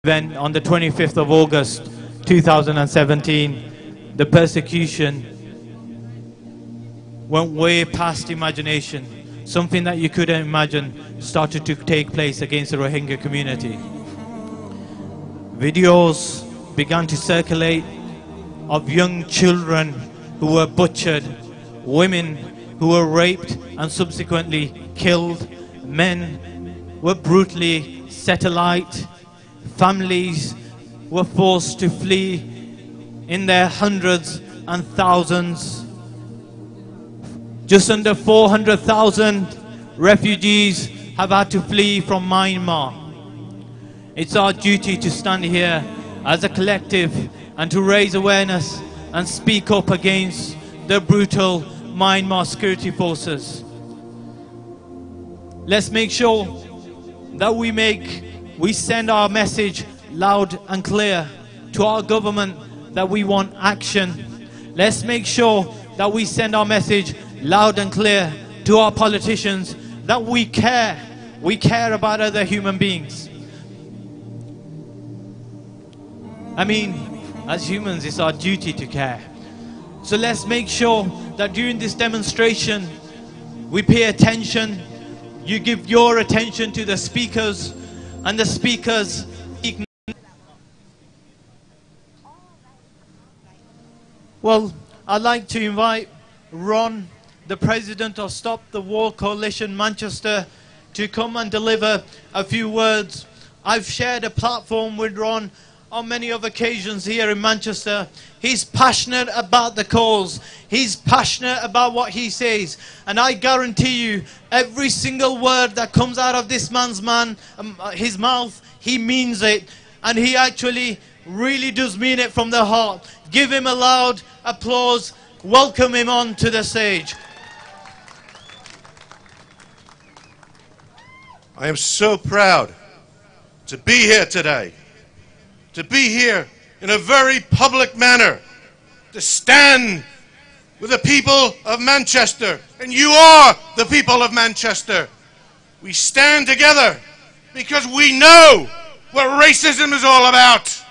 When on the 25th of August 2017, the persecution went way past imagination. Something that you couldn't imagine started to take place against the Rohingya community. Videos began to circulate of young children who were butchered, women who were raped and subsequently killed, men were brutally set alight, families were forced to flee in their hundreds and thousands. Just under 400,000 refugees have had to flee from Myanmar. It's our duty to stand here as a collective and to raise awareness and speak up against the brutal Myanmar security forces. Let's make sure that we send our message loud and clear to our government that we want action. Let's make sure that we send our message loud and clear to our politicians that we care. We care about other human beings. I mean, as humans, it's our duty to care. So let's make sure that during this demonstration, we pay attention. You give your attention to the speakers, and the speakers. Well, I'd like to invite Ron, the president of Stop the War Coalition Manchester, to come and deliver a few words. I've shared a platform with Ron on many of occasions here in Manchester. He's passionate about the cause. He's passionate about what he says. And I guarantee you, every single word that comes out of this man's his mouth, he means it. And he actually really does mean it from the heart. Give him a loud applause. Welcome him on to the stage. I am so proud to be here today. To be here in a very public manner, to stand with the people of Manchester, and you are the people of Manchester. We stand together because we know what racism is all about.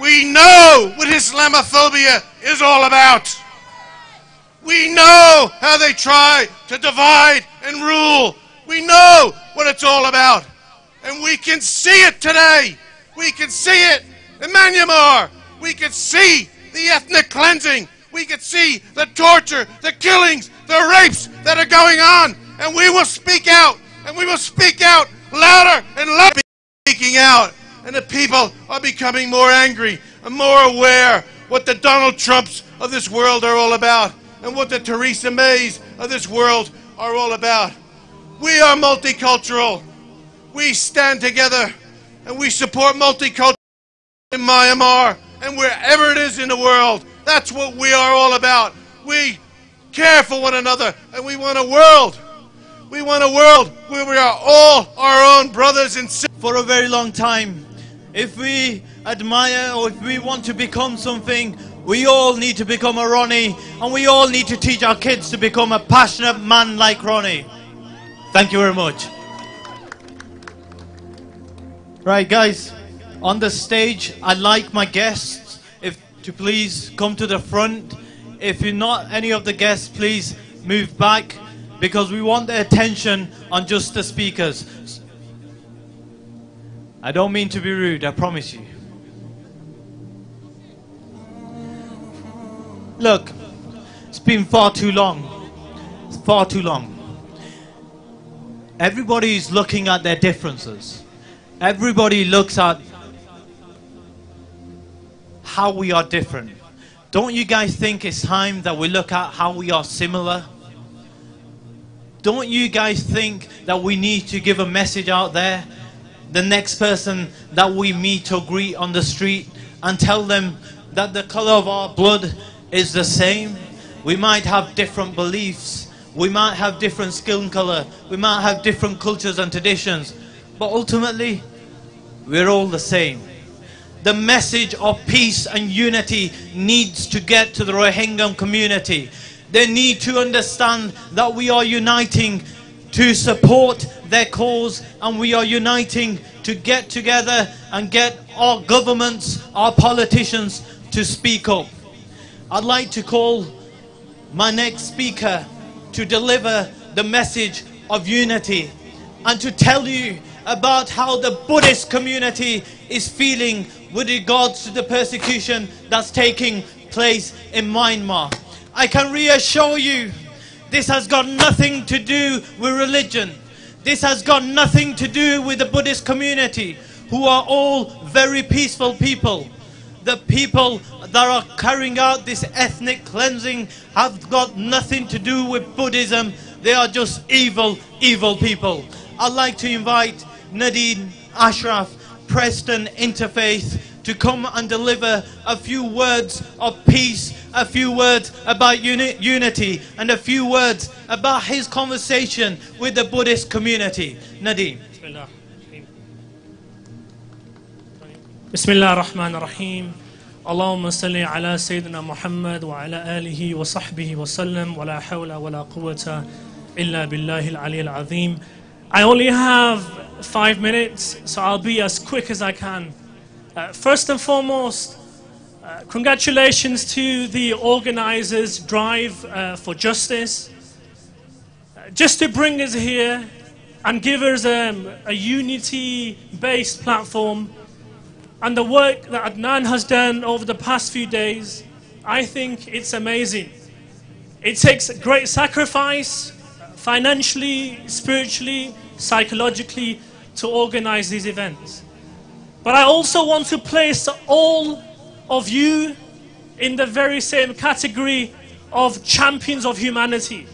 We know what Islamophobia is all about. We know how they try to divide and rule. We know what it's all about, and we can see it today. We can see it in Myanmar. We can see the ethnic cleansing. We can see the torture, the killings, the rapes that are going on. And we will speak out. And we will speak out louder and louder. Speaking out. And the people are becoming more angry and more aware what the Donald Trumps of this world are all about. And what the Theresa Mays of this world are all about. We are multicultural. We stand together. And we support multicultural in Myanmar and wherever it is in the world. That's what we are all about. We care for one another, and we want a world. We want a world where we are all our own brothers and sisters. For a very long time, if we admire or if we want to become something, we all need to become a Ronnie, and we all need to teach our kids to become a passionate man like Ronnie. Thank you very much. Right, guys, on the stage, I'd like my guests to please come to the front. If you're not any of the guests, please move back, because we want the attention on just the speakers. I don't mean to be rude, I promise you. Look, it's been far too long. It's far too long. Everybody's looking at their differences. Everybody looks at how we are different. Don't you guys think it's time that we look at how we are similar? Don't you guys think that we need to give a message out there? The next person that we meet or greet on the street, and tell them that the color of our blood is the same. We might have different beliefs. We might have different skin color. We might have different cultures and traditions. But ultimately, we're all the same. The message of peace and unity needs to get to the Rohingya community. They need to understand that we are uniting to support their cause, and we are uniting to get together and get our governments, our politicians to speak up. I'd like to call my next speaker to deliver the message of unity and to tell you about how the Buddhist community is feeling with regards to the persecution that's taking place in Myanmar. I can reassure you, this has got nothing to do with religion. This has got nothing to do with the Buddhist community, who are all very peaceful people. The people that are carrying out this ethnic cleansing have got nothing to do with Buddhism. They are just evil, evil people. I'd like to invite Nadine Ashraf, Preston Interfaith, to come and deliver a few words of peace, a few words about unity, and a few words about his conversation with the Buddhist community. Nadine. Bismillah ar-Rahman ar-Rahim. Allahumma salli ala Sayyidina Muhammad wa ala alihi wa sahbihi wa sallam wa la hawla wa la quwwata illa billahi al-ali al-azim. I only have 5 minutes, so I'll be as quick as I can. First and foremost, congratulations to the organizers' drive for justice. Just to bring us here and give us a unity-based platform, and the work that Adnan has done over the past few days, I think it's amazing. It takes great sacrifice, financially, spiritually, psychologically, to organize these events. But I also want to place all of you in the very same category of champions of humanity.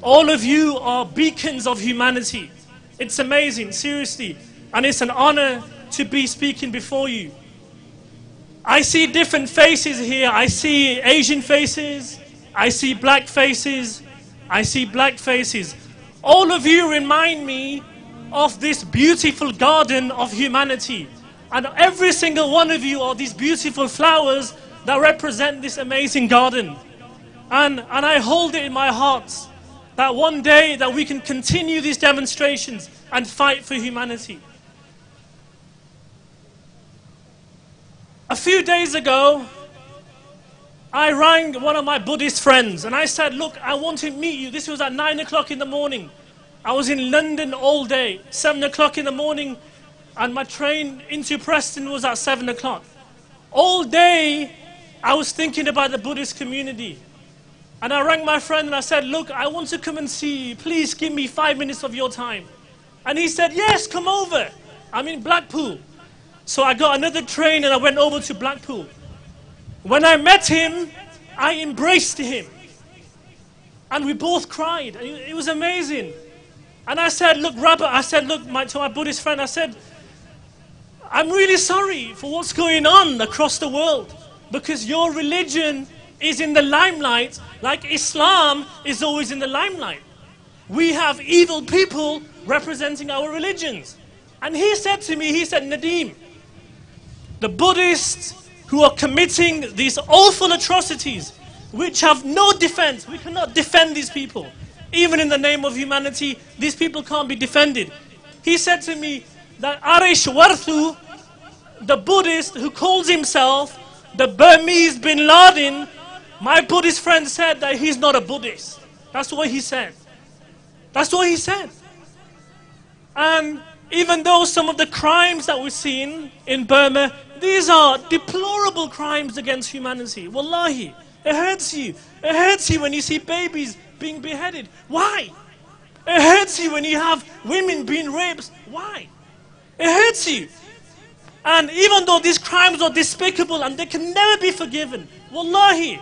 All of you are beacons of humanity. It's amazing, seriously. And it's an honor to be speaking before you. I see different faces here. I see Asian faces. I see black faces. I see black faces. All of you remind me of this beautiful garden of humanity. And every single one of you are these beautiful flowers that represent this amazing garden. And I hold it in my heart that one day that we can continue these demonstrations and fight for humanity. A few days ago, I rang one of my Buddhist friends and I said, look, I want to meet you. This was at 9 o'clock in the morning. I was in London all day, 7 o'clock in the morning, and my train into Preston was at 7 o'clock. All day, I was thinking about the Buddhist community. And I rang my friend and I said, look, I want to come and see you. Please give me 5 minutes of your time. And he said, yes, come over. I'm in Blackpool. So I got another train and I went over to Blackpool. When I met him, I embraced him. And we both cried. It was amazing. And I said, look, Rabbi, I said, look, to my Buddhist friend, I said, I'm really sorry for what's going on across the world, because your religion is in the limelight like Islam is always in the limelight. We have evil people representing our religions. And he said to me, he said, Nadeem, the Buddhists who are committing these awful atrocities, which have no defense, we cannot defend these people. Even in the name of humanity, these people can't be defended. He said to me that Arishwarthu, the Buddhist who calls himself the Burmese Bin Laden, my Buddhist friend said that he's not a Buddhist. That's what he said. That's what he said. And even though some of the crimes that we're seeing in Burma, these are deplorable crimes against humanity. Wallahi, it hurts you. It hurts you when you see babies being beheaded. Why? It hurts you when you have women being raped. Why? It hurts you. And even though these crimes are despicable and they can never be forgiven, wallahi,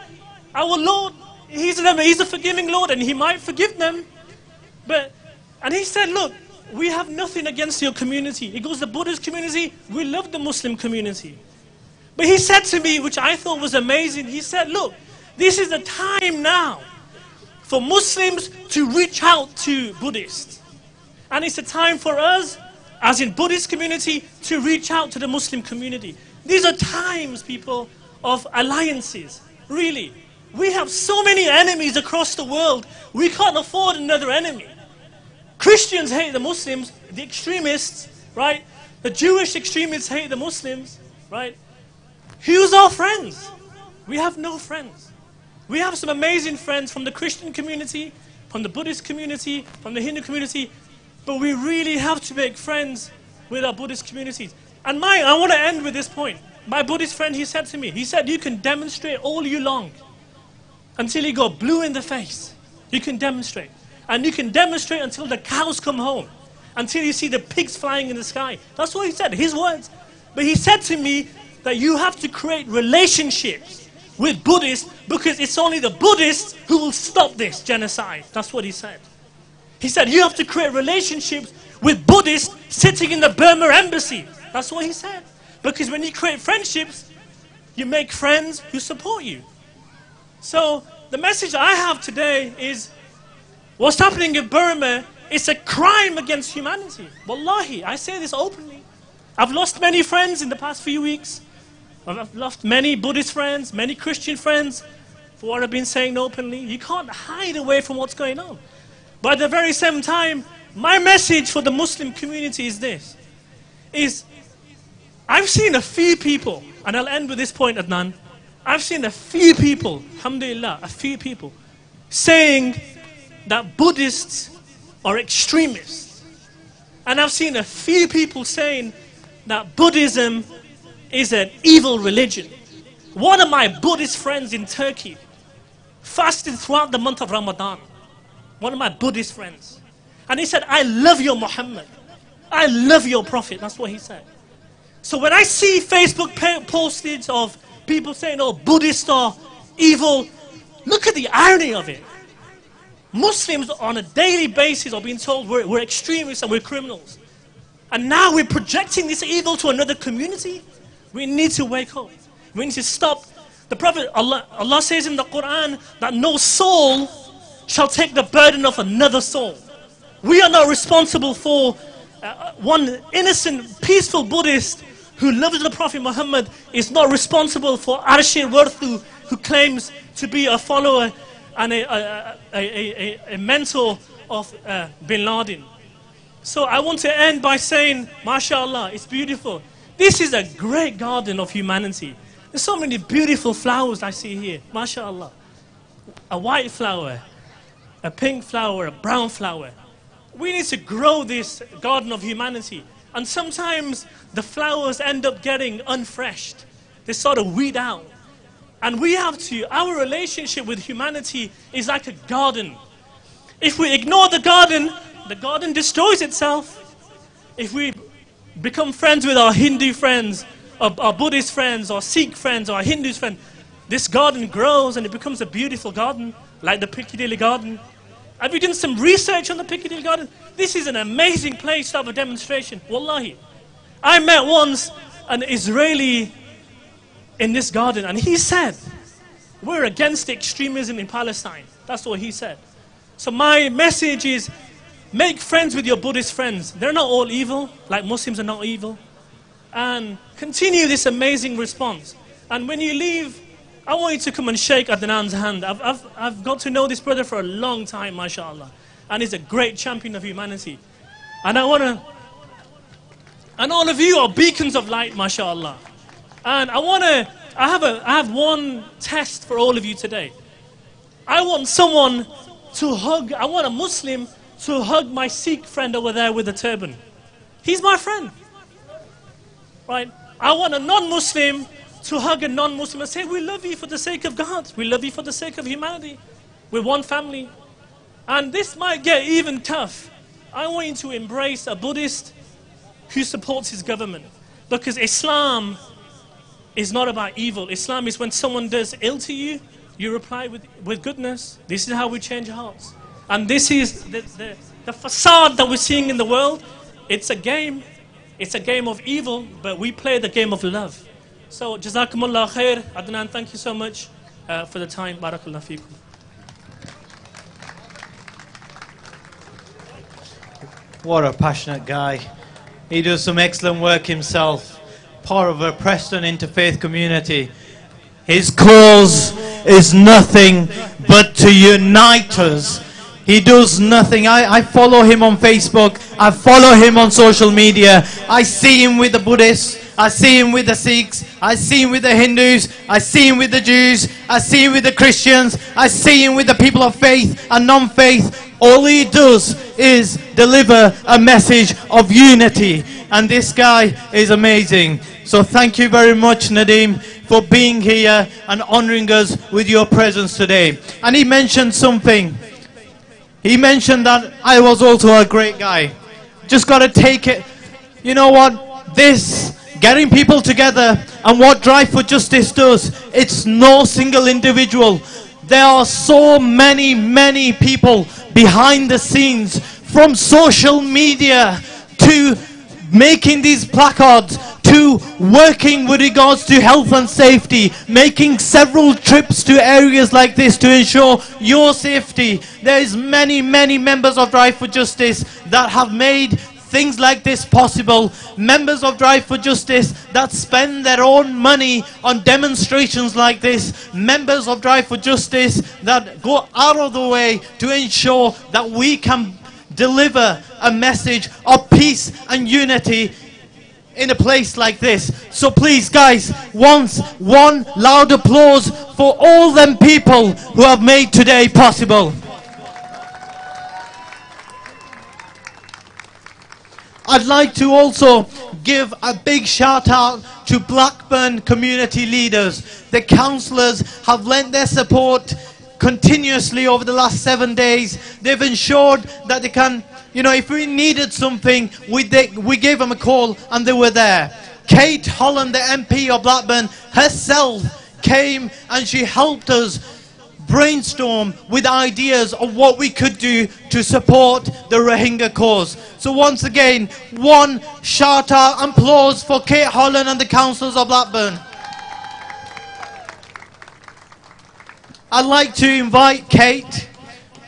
our Lord, He's a forgiving Lord and He might forgive them. And He said, look, we have nothing against your community. He goes, the Buddhist community, we love the Muslim community. But he said to me, which I thought was amazing, he said, look, this is the time now for Muslims to reach out to Buddhists. And it's a time for us, as in Buddhist community, to reach out to the Muslim community. These are times, people, of alliances, really. We have so many enemies across the world, we can't afford another enemy. Christians hate the Muslims, the extremists, right? The Jewish extremists hate the Muslims, right? Who's our friends? We have no friends. We have some amazing friends from the Christian community, from the Buddhist community, from the Hindu community, but we really have to make friends with our Buddhist communities. And I want to end with this point. My Buddhist friend, he said to me, he said, you can demonstrate all you long until you go blue in the face. You can demonstrate. And you can demonstrate until the cows come home, until you see the pigs flying in the sky. That's what he said, his words. But he said to me that you have to create relationships with Buddhists because it's only the Buddhists who will stop this genocide. That's what he said. He said you have to create relationships with Buddhists sitting in the Burma embassy. That's what he said. Because when you create friendships, you make friends who support you. So the message I have today is what's happening in Burma is a crime against humanity. Wallahi, I say this openly. I've lost many friends in the past few weeks. I've lost many Buddhist friends, many Christian friends for what I've been saying openly. You can't hide away from what's going on. But at the very same time, my message for the Muslim community is this. I've seen a few people, and I'll end with this point, Adnan. I've seen a few people, alhamdulillah, a few people, saying that Buddhists are extremists. And I've seen a few people saying that Buddhism is an evil religion. One of my Buddhist friends in Turkey fasted throughout the month of Ramadan. One of my Buddhist friends. And he said, I love your Muhammad. I love your Prophet. That's what he said. So when I see Facebook postings of people saying, oh, Buddhists are evil, look at the irony of it. Muslims on a daily basis are being told we're extremists and we're criminals. And now we're projecting this evil to another community. We need to wake up. We need to stop. The Prophet, Allah says in the Quran that no soul shall take the burden of another soul. We are not responsible for one innocent, peaceful Buddhist who loves the Prophet Muhammad is not responsible for Arshir Warthu, who claims to be a follower and a mentor of Bin Laden. So I want to end by saying, MashaAllah, it's beautiful. This is a great garden of humanity. There's so many beautiful flowers I see here, MashaAllah. A white flower, a pink flower, a brown flower. We need to grow this garden of humanity. And sometimes the flowers end up getting unfreshed. They sort of weed out. And we have to, our relationship with humanity is like a garden. If we ignore the garden destroys itself. If we become friends with our Hindu friends, our Buddhist friends, our Sikh friends, our Hindu friends, this garden grows and it becomes a beautiful garden, like the Piccadilly Garden. Have you done some research on the Piccadilly Garden? This is an amazing place to have a demonstration, wallahi. I met once an Israeli in this garden and he said, we're against extremism in Palestine. That's what he said. So my message is, make friends with your Buddhist friends. They're not all evil, like Muslims are not evil. And continue this amazing response. And when you leave, I want you to come and shake Adnan's hand. I've got to know this brother for a long time, mashallah. And he's a great champion of humanity. And and all of you are beacons of light, mashallah. And I have one test for all of you today. I want someone to hug, I want a Muslim to hug my Sikh friend over there with a turban. He's my friend. Right? I want a non-Muslim to hug a non-Muslim and say, we love you for the sake of God. We love you for the sake of humanity. We're one family. And this might get even tough. I want you to embrace a Buddhist who supports his government. Because Islam is not about evil. Islam is when someone does ill to you, you reply with goodness. This is how we change hearts. And this is the facade that we're seeing in the world. It's a game. It's a game of evil, but we play the game of love. So, Jazakumullah khair. Adnan, thank you so much for the time. Barakallah feekum. What a passionate guy. He does some excellent work himself. Part of a Preston interfaith community. His cause is nothing but to unite us. he does nothing. I follow him on Facebook. I follow him on social media. I see him with the Buddhists. I see him with the Sikhs. I see him with the Hindus. I see him with the Jews. I see him with the Christians. I see him with the people of faith and non-faith. All he does is deliver a message of unity. And this guy is amazing. So thank you very much, Nadeem, for being here and honoring us with your presence today. And he mentioned something. He mentioned that I was also a great guy. Just got to take it. You know what? This, getting people together, and what Drive for Justice does, it's no single individual. There are so many, many people behind the scenes, from social media to making these placards, to working with regards to health and safety, making several trips to areas like this to ensure your safety. There is many, many members of Drive for Justice that have made things like this possible. Members of Drive for Justice that spend their own money on demonstrations like this. Members of Drive for Justice that go out of the way to ensure that we can deliver a message of peace and unity in a place like this. So please, guys, once one loud applause for all them people who have made today possible. I'd like to also give a big shout out to Blackburn community leaders. The councillors have lent their support continuously over the last 7 days. They've ensured that they can, you know, if we needed something, we gave them a call and they were there. Kate Holland, the MP of Blackburn, herself came and she helped us brainstorm with ideas of what we could do to support the Rohingya cause. So once again, one shout out and applause for Kate Holland and the councillors of Blackburn. I'd like to invite Kate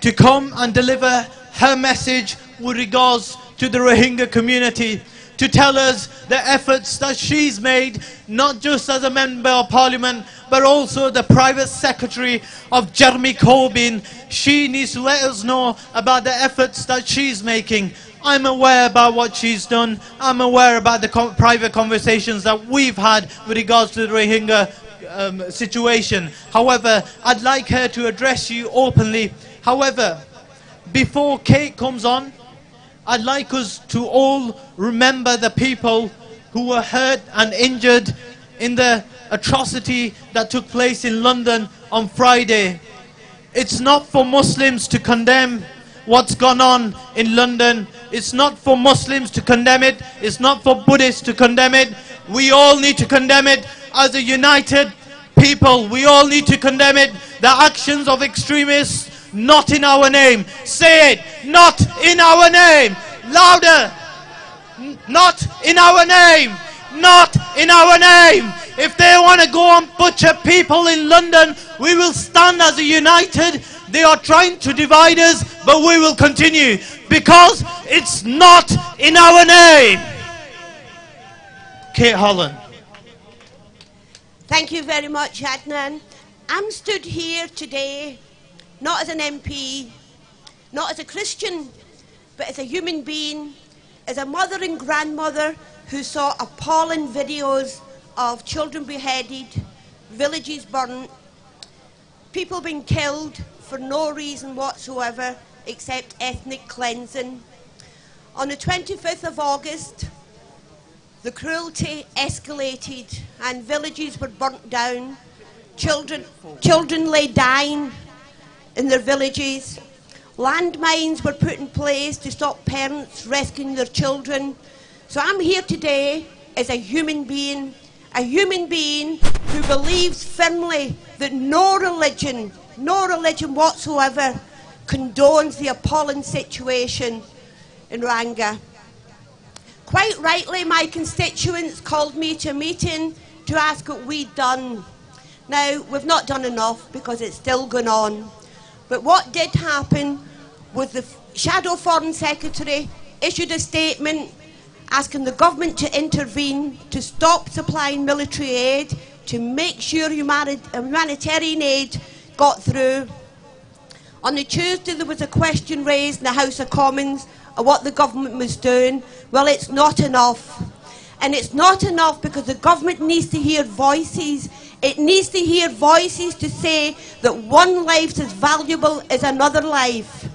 to come and deliver her message with regards to the Rohingya community, to tell us the efforts that she's made, not just as a Member of Parliament, but also the Private Secretary of Jeremy Corbyn. She needs to let us know about the efforts that she's making. I'm aware about what she's done. I'm aware about the private conversations that we've had with regards to the Rohingya situation. However, I'd like her to address you openly. However, before Kate comes on, I'd like us to all remember the people who were hurt and injured in the atrocity that took place in London on Friday. It's not for Muslims to condemn what's gone on in London. It's not for Muslims to condemn it. It's not for Buddhists to condemn it. We all need to condemn it as a united people. We all need to condemn it. The actions of extremists, not in our name. Say it, not in our name. Louder. Not in our name. Not in our name. If they want to go and butcher people in London, we will stand as a united. They are trying to divide us, but we will continue because it's not in our name. Kate Holland. Thank you very much, Adnan. I'm stood here today not as an MP, not as a Christian, but as a human being, as a mother and grandmother who saw appalling videos of children beheaded, villages burnt, people being killed for no reason whatsoever except ethnic cleansing. On the 25th of August, the cruelty escalated and villages were burnt down. Children lay dying in their villages. Landmines were put in place to stop parents rescuing their children. So I'm here today as a human being who believes firmly that no religion whatsoever condones the appalling situation in Rohingya. Quite rightly, my constituents called me to a meeting to ask what we'd done. Now, we've not done enough because it's still going on. But what did happen was the Shadow Foreign Secretary issued a statement asking the government to intervene to stop supplying military aid, to make sure humanitarian aid got through. On the Tuesday there was a question raised in the House of Commons of what the government was doing. Well, it's not enough. And it's not enough because the government needs to hear voices. It needs to hear voices to say that one life is as valuable as another life.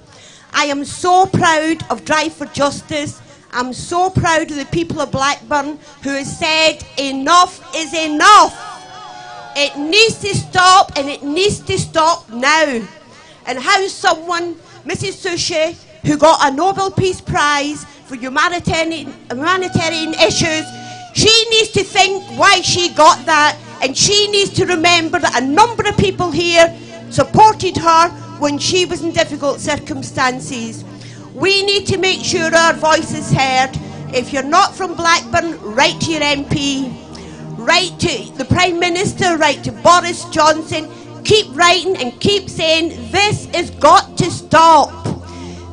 I am so proud of Drive for Justice. I'm so proud of the people of Blackburn who have said enough is enough. It needs to stop, and it needs to stop now. And how someone, Mrs. Sushi, who got a Nobel Peace Prize for humanitarian issues, she needs to think why she got that, and she needs to remember that a number of people here supported her when she was in difficult circumstances. We need to make sure our voice is heard. If you're not from Blackburn, write to your MP, write to the Prime Minister, write to Boris Johnson. Keep writing and keep saying this has got to stop.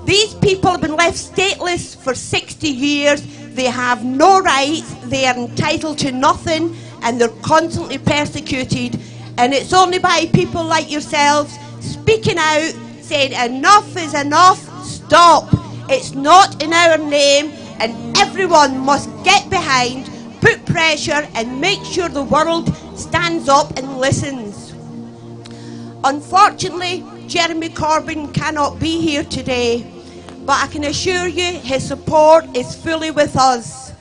These people have been left stateless for 60 years. They have no rights, they are entitled to nothing, and they're constantly persecuted. And it's only by people like yourselves speaking out, saying enough is enough, stop. It's not in our name, and everyone must get behind, put pressure, and make sure the world stands up and listens. Unfortunately, Jeremy Corbyn cannot be here today, but I can assure you his support is fully with us.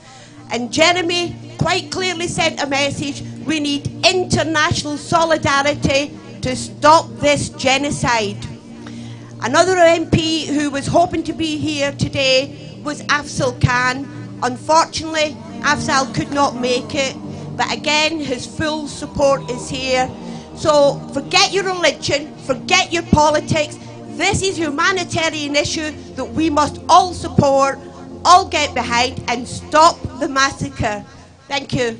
And Jeremy quite clearly sent a message: we need international solidarity to stop this genocide. Another MP who was hoping to be here today was Afzal Khan. Unfortunately, Afzal could not make it, but again, his full support is here. So forget your religion, forget your politics. This is a humanitarian issue that we must all support, all get behind, and stop the massacre. Thank you.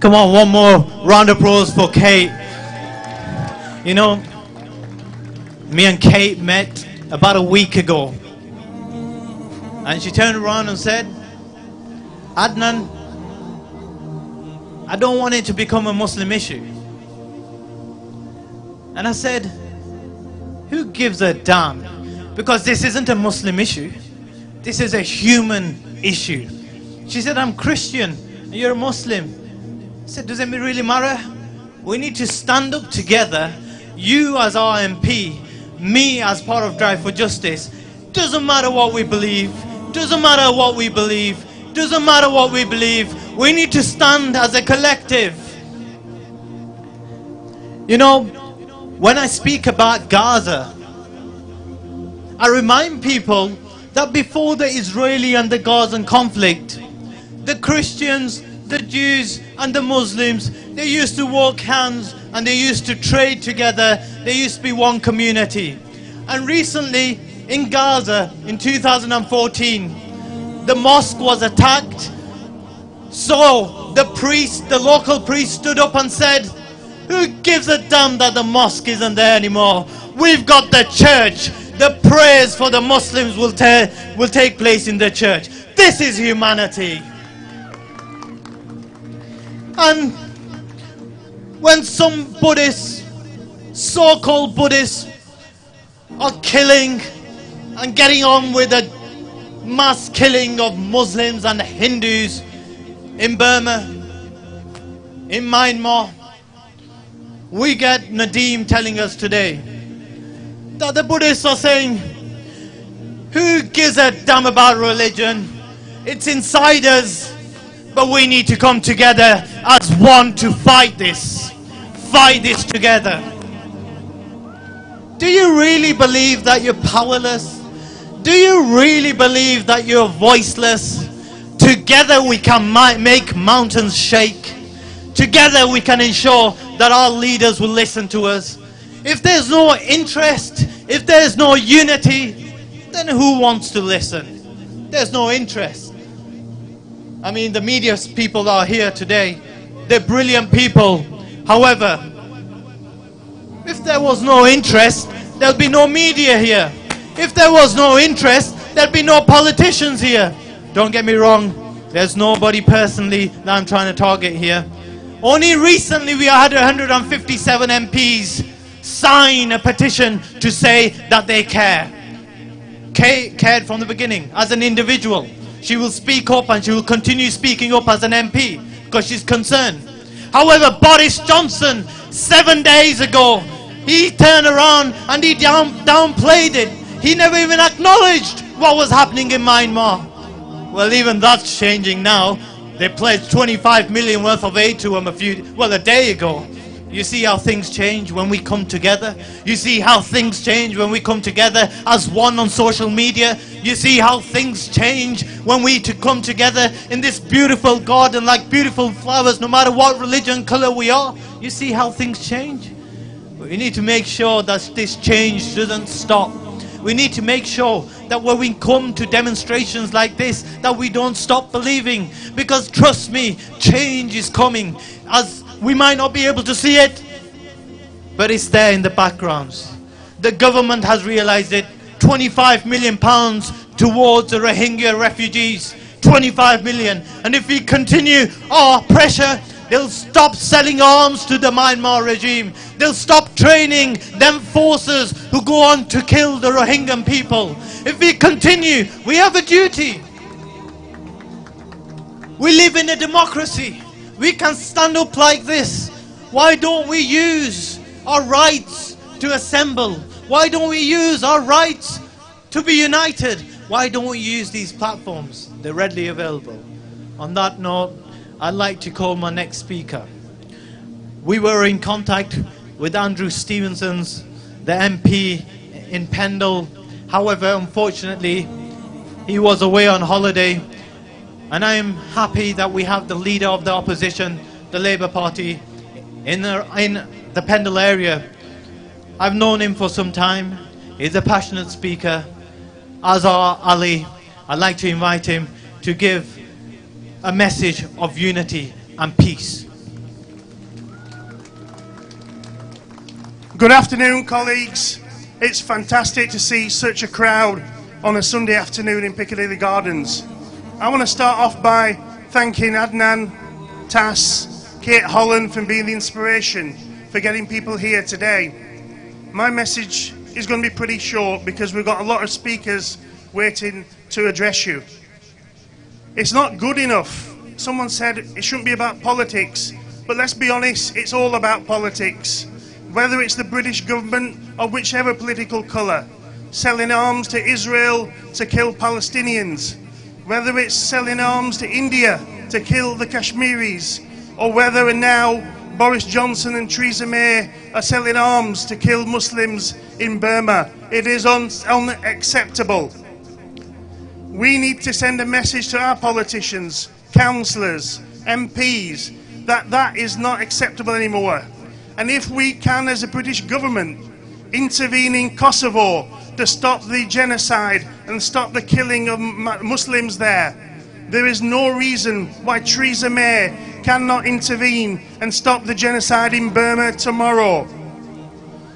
Come on, one more round of applause for Kate. You know, me and Kate met about a week ago, and she turned around and said, Adnan, I don't want it to become a Muslim issue. And I said, who gives a damn? Because this isn't a Muslim issue. This is a human issue. She said, I'm Christian and you're a Muslim. I said, does it really matter? We need to stand up together. You as our MP, me as part of Drive for Justice. Doesn't matter what we believe. Doesn't matter what we believe. Doesn't matter what we believe. We need to stand as a collective. You know, when I speak about Gaza, I remind people that before the Israeli and the Gazan conflict, the Christians, the Jews and the Muslims, they used to walk hands and they used to trade together. They used to be one community. And recently in Gaza in 2014, the mosque was attacked. So the priest, the local priest, stood up and said, who gives a damn that the mosque isn't there anymore? We've got the church. The prayers for the Muslims will take place in the church. This is humanity. And when some Buddhists, so-called Buddhists, are killing and getting on with the mass killing of Muslims and Hindus in Burma, in Myanmar, we get Nadeem telling us today that the Buddhists are saying, who gives a damn about religion? It's inside us, but we need to come together as one to fight this together. Do you really believe that you're powerless? Do you really believe that you're voiceless? Together we can make mountains shake. Together we can ensure that our leaders will listen to us. If there's no interest, if there's no unity, then who wants to listen? There's no interest. I mean, the media people are here today. They're brilliant people. However, if there was no interest, there'd be no media here. If there was no interest, there'd be no politicians here. Don't get me wrong, there's nobody personally that I'm trying to target here. Only recently we had 157 MPs sign a petition to say that they care. Cared from the beginning as an individual. She will speak up and she will continue speaking up as an MP because she's concerned. However, Boris Johnson, 7 days ago, he turned around and he downplayed it. He never even acknowledged what was happening in Myanmar. Well, even that's changing now. They pledged 25 million worth of aid to him a day ago. You see how things change when we come together? You see how things change when we come together as one on social media? You see how things change when we come together in this beautiful garden like beautiful flowers, no matter what religion, color we are? You see how things change? We need to make sure that this change doesn't stop. We need to make sure that when we come to demonstrations like this, that we don't stop believing. Because trust me, change is coming. As we might not be able to see it, but it's there in the backgrounds. The government has realized it. 25 million pounds towards the Rohingya refugees. 25 million. And if we continue our pressure, they'll stop selling arms to the Myanmar regime. They'll stop training them forces who go on to kill the Rohingya people. If we continue, we have a duty. We live in a democracy. We can stand up like this. Why don't we use our rights to assemble? Why don't we use our rights to be united? Why don't we use these platforms? They're readily available. On that note, I'd like to call my next speaker. We were in contact with Andrew Stevenson's, the MP in Pendle. However, unfortunately, he was away on holiday. And I am happy that we have the leader of the opposition, the Labour Party, in the Pendle area. I've known him for some time. He's a passionate speaker. Azhar Ali, I'd like to invite him to give a message of unity and peace. Good afternoon, colleagues. It's fantastic to see such a crowd on a Sunday afternoon in Piccadilly Gardens. I want to start off by thanking Adnan, Tass, Kate Holland for being the inspiration for getting people here today. My message is going to be pretty short because we've got a lot of speakers waiting to address you. It's not good enough. Someone said it shouldn't be about politics, but let's be honest, it's all about politics. Whether it's the British government or whichever political colour, selling arms to Israel to kill Palestinians, whether it's selling arms to India to kill the Kashmiris, or whether now Boris Johnson and Theresa May are selling arms to kill Muslims in Burma. It is unacceptable. We need to send a message to our politicians, councillors, MPs, that that is not acceptable anymore. And if we can, as a British government, intervene in Kosovo to stop the genocide and stop the killing of Muslims there, there is no reason why Theresa May cannot intervene and stop the genocide in Burma tomorrow.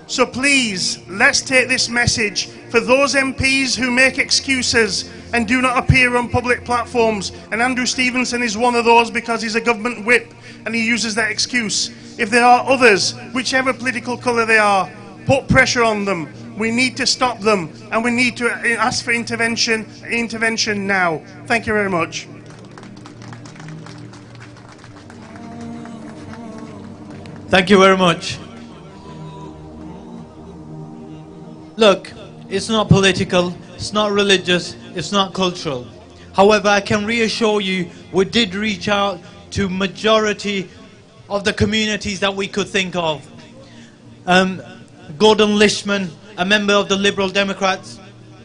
So please, let's take this message for those MPs who make excuses and do not appear on public platforms, and Andrew Stevenson is one of those because he's a government whip and he uses that excuse. If there are others, whichever political colour they are, put pressure on them. We need to stop them, and we need to ask for intervention now. Thank you very much. Thank you very much. Look, it's not political, it's not religious, it's not cultural. However, I can reassure you, we did reach out to majority of the communities that we could think of. Gordon Lishman, a member of the Liberal Democrats,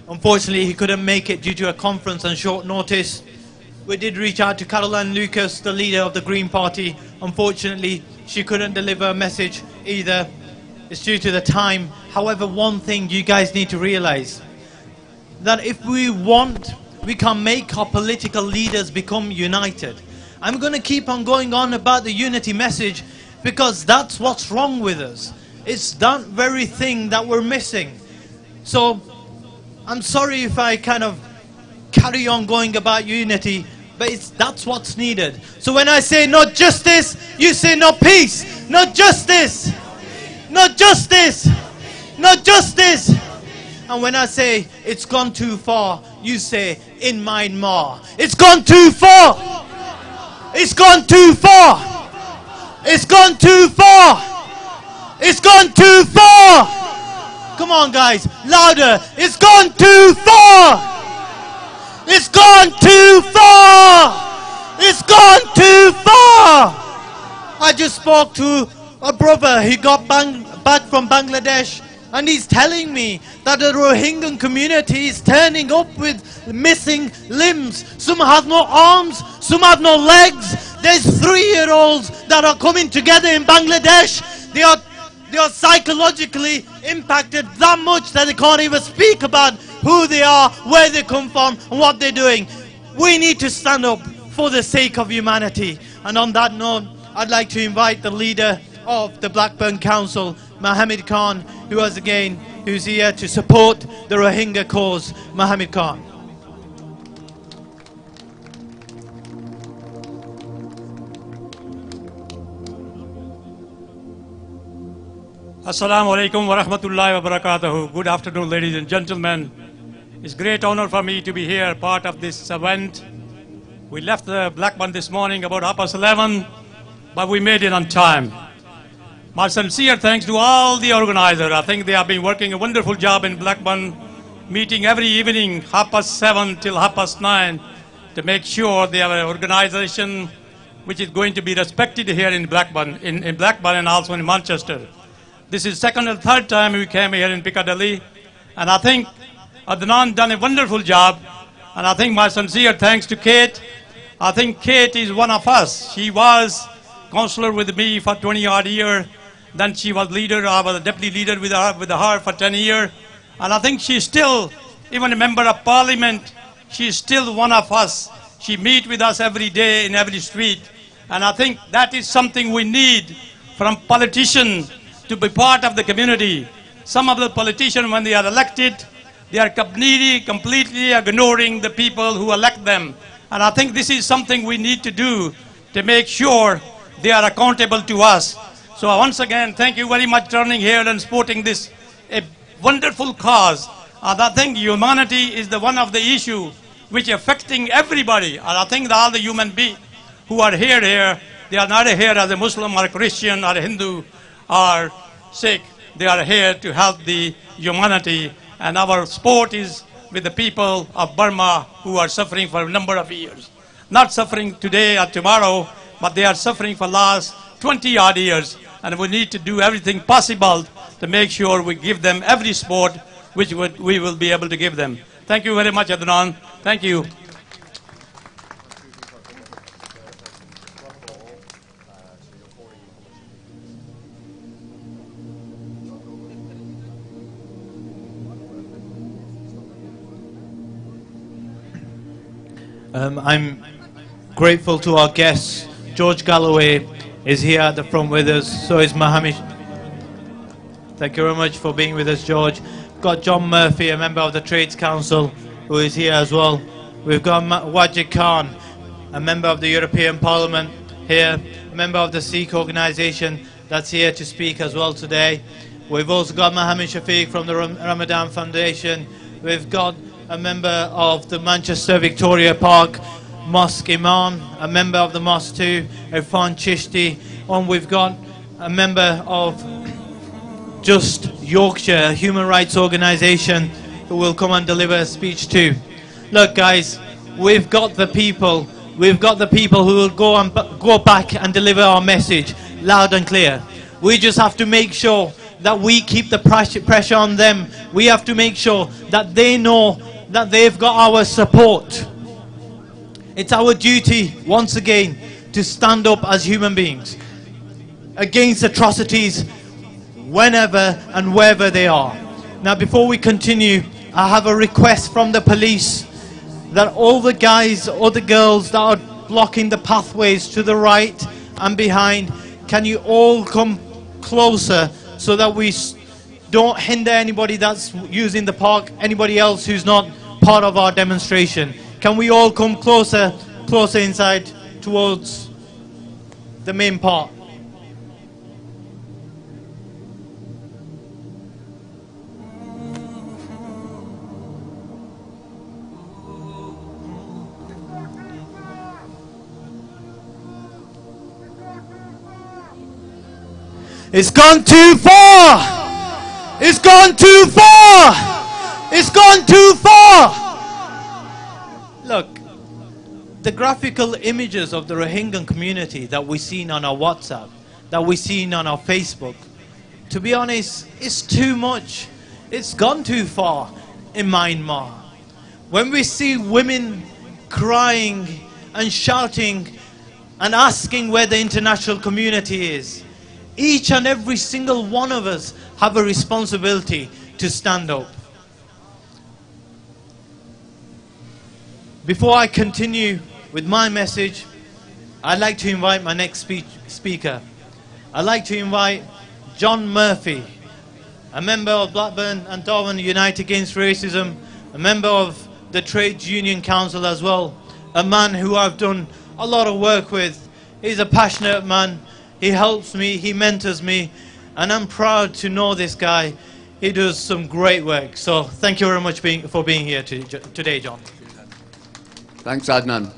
unfortunately he couldn't make it due to a conference on short notice. We did reach out to Caroline Lucas, the leader of the Green Party. Unfortunately, she couldn't deliver a message either. It's due to the time. However, one thing you guys need to realize, that if we want, we can make our political leaders become united. I'm going to keep on going on about the unity message because that's what's wrong with us. It's that very thing that we're missing. So I'm sorry if I kind of carry on going about unity, but that's what's needed. So when I say not justice, you say not peace. Not justice. Not justice. Not justice. And when I say it's gone too far, you say in Myanmar. It's gone too far. It's gone too far. It's gone too far. It's gone too far. Come on, guys, louder. It's gone too far. It's gone too far. It's gone too far. I just spoke to a brother. He got back from Bangladesh, and he's telling me that the Rohingya community is turning up with missing limbs. Some have no arms, some have no legs. There's 3-year-olds that are coming together in Bangladesh. They are psychologically impacted that much that they can't even speak about who they are, where they come from, and what they're doing. We need to stand up for the sake of humanity. And on that note, I'd like to invite the leader of the Blackburn Council, Mohammed Khan, who's here to support the Rohingya cause. Mohammed Khan. Assalamu alaikum wa rahmatullahi wa barakatuhu. Good afternoon, ladies and gentlemen. It's a great honor for me to be here, part of this event. We left the Blackburn this morning about 11:30, but we made it on time. My sincere thanks to all the organizers. I think they have been working a wonderful job in Blackburn, meeting every evening, 7:30 till 9:30, to make sure they have an organization which is going to be respected here in Blackburn, in Blackburn and also in Manchester. This is second or third time we came here in Piccadilly, and I think Adnan done a wonderful job, and I think my sincere thanks to Kate. I think Kate is one of us. She was councillor with me for 20-odd years, then she was leader, I was a deputy leader with her for 10 years, and I think she's still, even a member of parliament, she's still one of us. She meets with us every day in every street, and I think that is something we need from politicians, to be part of the community. Some of the politicians, when they are elected, they are completely ignoring the people who elect them. And I think this is something we need to do to make sure they are accountable to us. So once again, thank you very much turning here and supporting this a wonderful cause. And I think humanity is the one of the issue which affecting everybody. And I think that all the human beings who are here, they are not here as a Muslim or a Christian or a Hindu or Sikh. They are here to help the humanity, and our support is with the people of Burma who are suffering for a number of years. Not suffering today or tomorrow, but they are suffering for last 20-odd years, and we need to do everything possible to make sure we give them every support which we will be able to give them. Thank you very much, Adnan. Thank you. I'm grateful to our guests. George Galloway is here at the front with us, so is Mohammed. Thank you very much for being with us, George. We've got John Murphy, a member of the Trades Council, who is here as well. We've got Wajid Khan, a member of the European Parliament here, a member of the Sikh organisation that's here to speak as well today. We've also got Mohammed Shafiq from the Ramadan Foundation. We've got a member of the Manchester Victoria Park Mosque Imam, a member of the mosque too, Irfan Chishti, and we've got a member of Just Yorkshire, a human rights organisation, who will come and deliver a speech too. Look guys, we've got the people who will go back and deliver our message loud and clear. We just have to make sure that we keep the pressure on them. We have to make sure that they know that they've got our support. It's our duty, once again, to stand up as human beings against atrocities whenever and wherever they are. Now, before we continue, I have a request from the police that all the guys or the girls that are blocking the pathways to the right and behind, can you all come closer so that we don't hinder anybody that's using the park, anybody else who's not part of our demonstration. Can we all come closer closer inside towards the main part. It's gone too far! It's gone too far! It's gone too far! Look, the graphical images of the Rohingya community that we've seen on our WhatsApp, that we've seen on our Facebook, to be honest, it's too much. It's gone too far in Myanmar. When we see women crying and shouting and asking where the international community is, each and every single one of us have a responsibility to stand up. Before I continue with my message, I'd like to invite my next speaker. I'd like to invite John Murphy, a member of Blackburn and Darwin Unite Against Racism, a member of the Trades Union Council as well, a man who I've done a lot of work with. He's a passionate man. He helps me, he mentors me, and I'm proud to know this guy. He does some great work. So thank you very much for being here today, John. Thanks, Adnan.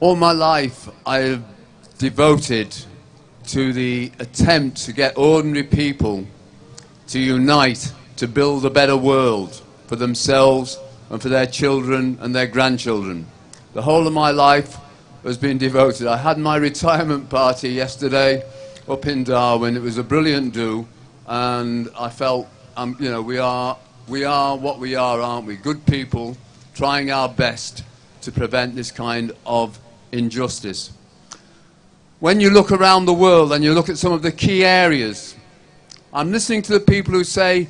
All my life I've devoted to the attempt to get ordinary people to unite to build a better world for themselves and for their children and their grandchildren. The whole of my life has been devoted. I had my retirement party yesterday up in Darwin. It was a brilliant do, and I felt, you know, we are what we are, aren't we? Good people trying our best to prevent this kind of injustice. When you look around the world and you look at some of the key areas, I'm listening to the people who say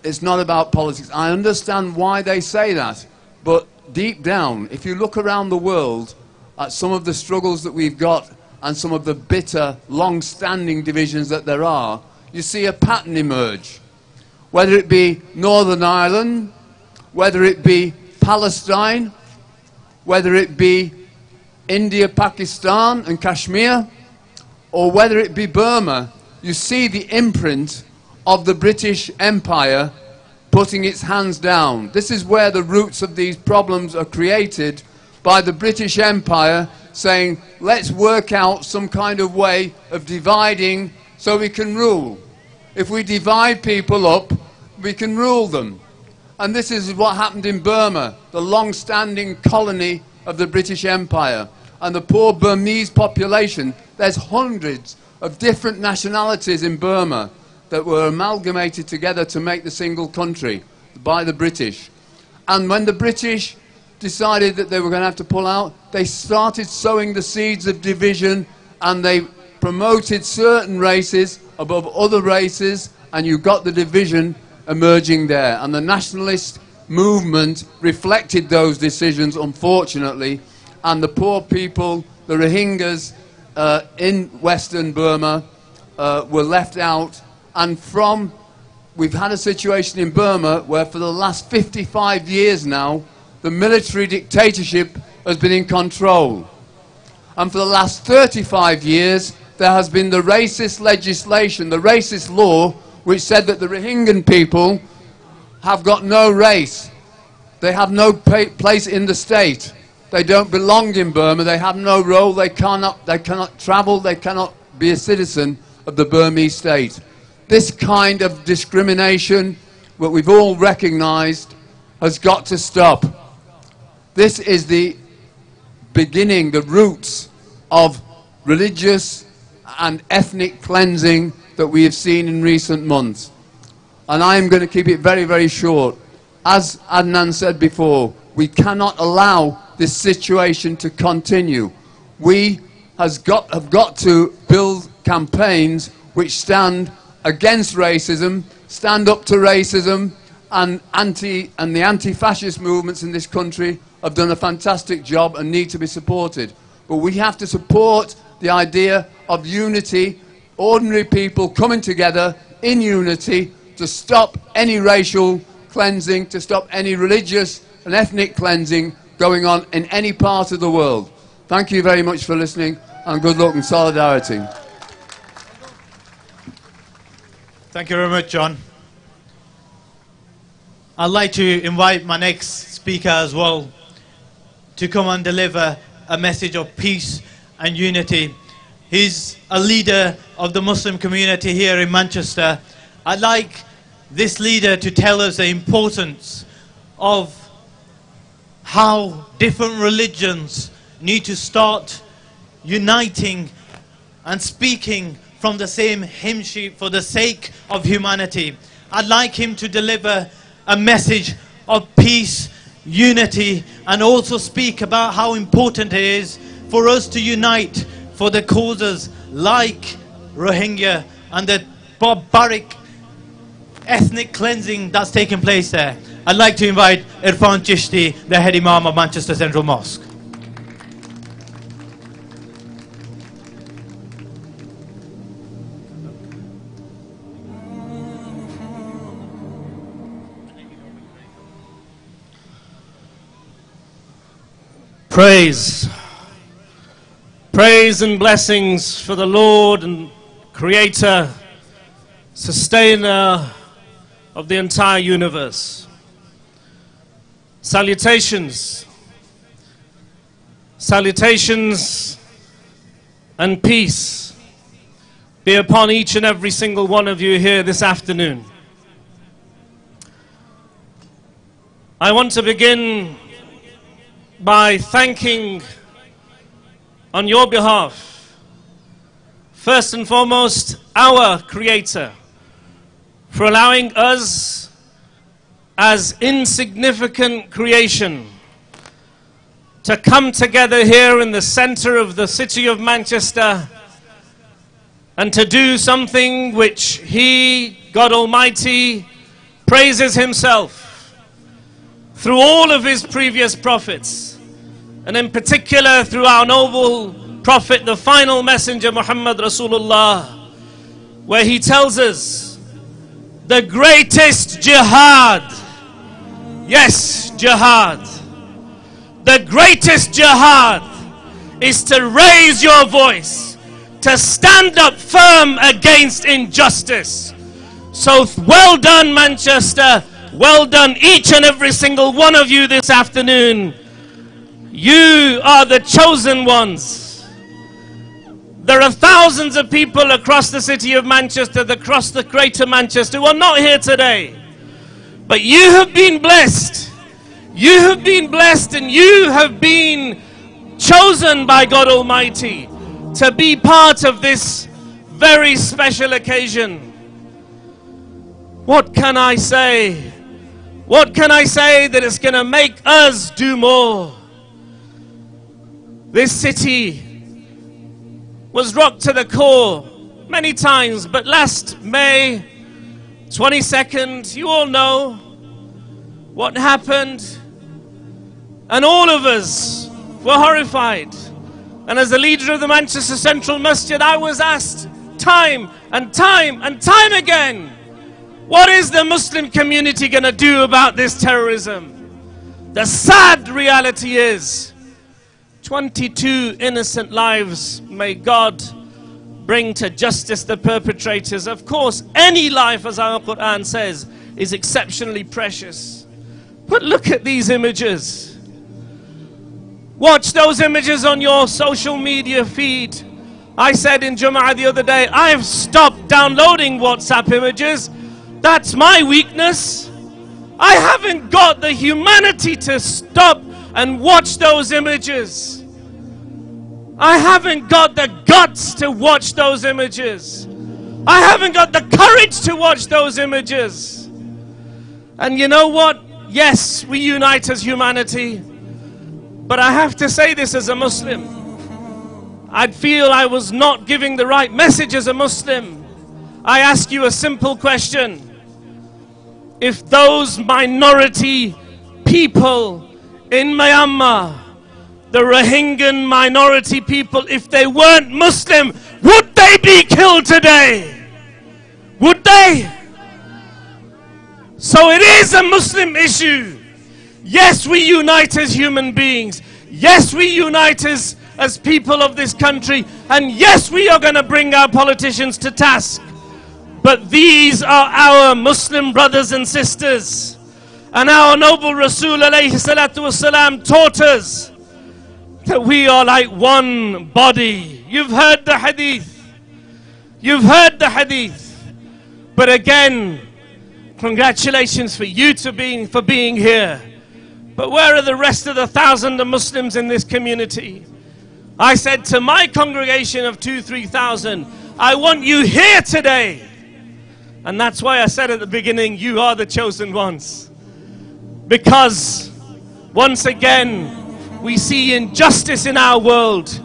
it's not about politics. I understand why they say that, but deep down, if you look around the world at some of the struggles that we've got and some of the bitter, long-standing divisions that there are, you see a pattern emerge. Whether it be Northern Ireland, whether it be Palestine, whether it be India, Pakistan and Kashmir, or whether it be Burma, you see the imprint of the British Empire putting its hands down. This is where the roots of these problems are created, by the British Empire saying, let's work out some kind of way of dividing so we can rule. If we divide people up, we can rule them. And this is what happened in Burma, the long-standing colony of the British Empire. And the poor Burmese population, there's hundreds of different nationalities in Burma that were amalgamated together to make the single country by the British. And when the British decided that they were going to have to pull out, they started sowing the seeds of division, and they promoted certain races above other races, and you got the division emerging there. And the nationalist movement reflected those decisions, unfortunately, and the poor people, the Rohingyas in Western Burma, were left out. And we've had a situation in Burma where for the last 55 years now, the military dictatorship has been in control. And for the last 35 years, there has been the racist legislation, the racist law, which said that the Rohingya people have got no race. They have no place in the state. They don't belong in Burma. They have no role. They cannot travel. They cannot be a citizen of the Burmese state. This kind of discrimination, what we've all recognized, has got to stop. This is the beginning, the roots of religious and ethnic cleansing that we have seen in recent months. And I am going to keep it very, very short. As Adnan said before, we cannot allow this situation to continue. We have got to build campaigns which stand against racism, stand up to racism, and the anti-fascist movements in this country have done a fantastic job and need to be supported. But we have to support the idea of unity, ordinary people coming together in unity to stop any racial cleansing, to stop any religious and ethnic cleansing going on in any part of the world. Thank you very much for listening, and good luck and solidarity. Thank you very much, John. I'd like to invite my next speaker as well to come and deliver a message of peace and unity. He's a leader of the Muslim community here in Manchester. I'd like this leader to tell us the importance of how different religions need to start uniting and speaking from the same hymn sheet for the sake of humanity. I'd like him to deliver a message of peace, unity, and also speak about how important it is for us to unite for the causes like Rohingya and the barbaric ethnic cleansing that's taking place there. I'd like to invite Irfan Chishti, the head Imam of Manchester Central Mosque. Praise and blessings for the Lord and Creator, Sustainer of the entire universe. Salutations and peace be upon each and every single one of you here this afternoon. I want to begin by thanking on your behalf, first and foremost, our Creator for allowing us as insignificant creation to come together here in the center of the city of Manchester and to do something which He, God Almighty, praises Himself through all of His previous prophets, and in particular through our noble prophet, the final messenger, Muhammad Rasulullah, where he tells us the greatest jihad, yes, jihad, the greatest jihad is to raise your voice, to stand up firm against injustice. So well done, Manchester, well done each and every single one of you this afternoon. You are the chosen ones. There are thousands of people across the city of Manchester, across the greater Manchester, who are not here today. But you have been blessed. You have been blessed, and you have been chosen by God Almighty to be part of this very special occasion. What can I say? What can I say that is going to make us do more? This city was rocked to the core many times, but last May 22nd, you all know what happened, and all of us were horrified. And as the leader of the Manchester Central Masjid, I was asked time and time again, what is the Muslim community going to do about this terrorism? The sad reality is 22 innocent lives, may God bring to justice the perpetrators. Of course, any life, as our Quran says, is exceptionally precious. But look at these images. Watch those images on your social media feed. I said in Jum'ah the other day, I've stopped downloading WhatsApp images. That's my weakness. I haven't got the humanity to stop and watch those images. I haven't got the guts to watch those images. I haven't got the courage to watch those images. And you know what? Yes, we unite as humanity. But I have to say this as a Muslim. I'd feel I was not giving the right message as a Muslim. I ask you a simple question. If those minority people in Myanmar, the Rohingya minority people, if they weren't Muslim, would they be killed today? Would they? So it is a Muslim issue. Yes, we unite as human beings. Yes, we unite as people of this country. And yes, we are going to bring our politicians to task. But these are our Muslim brothers and sisters. And our noble Rasul alayhi salatu wasalam taught us that we are like one body. You've heard the hadith. You've heard the hadith. But again, congratulations for you for being here. But where are the rest of the 1,000 Muslims in this community? I said to my congregation of 2,000-3,000, I want you here today. And that's why I said at the beginning, you are the chosen ones. Because once again, we see injustice in our world.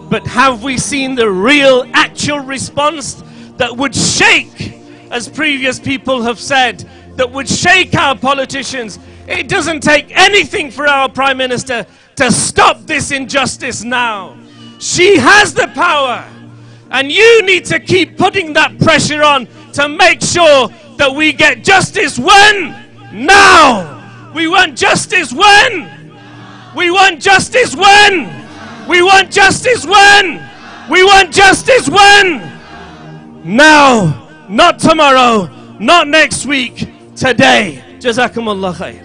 But have we seen the real, actual response that would shake, as previous people have said, that would shake our politicians? It doesn't take anything for our Prime Minister to stop this injustice now. She has the power. And you need to keep putting that pressure on to make sure that we get justice when? Now! We want justice when? We want justice when? We want justice when? We want justice when? Now! Not tomorrow, not next week, today. Jazakumullah khair.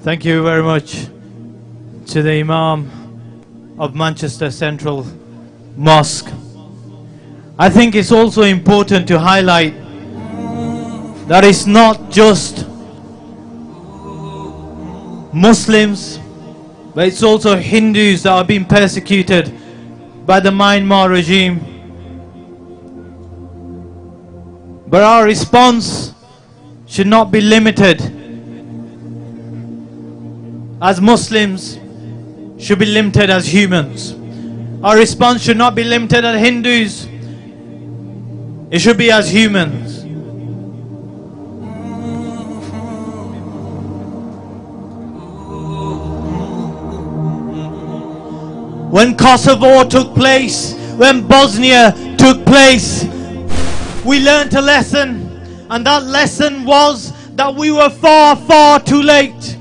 Thank you very much to the Imam of Manchester Central Mosque. I think it's also important to highlight that it's not just Muslims, but it's also Hindus that are being persecuted by the Myanmar regime. But our response should not be limited. As Muslims, should be limited as humans. Our response should not be limited as Hindus. It should be as humans. When Kosovo took place, when Bosnia took place, we learned a lesson, and that lesson was that we were far, far too late.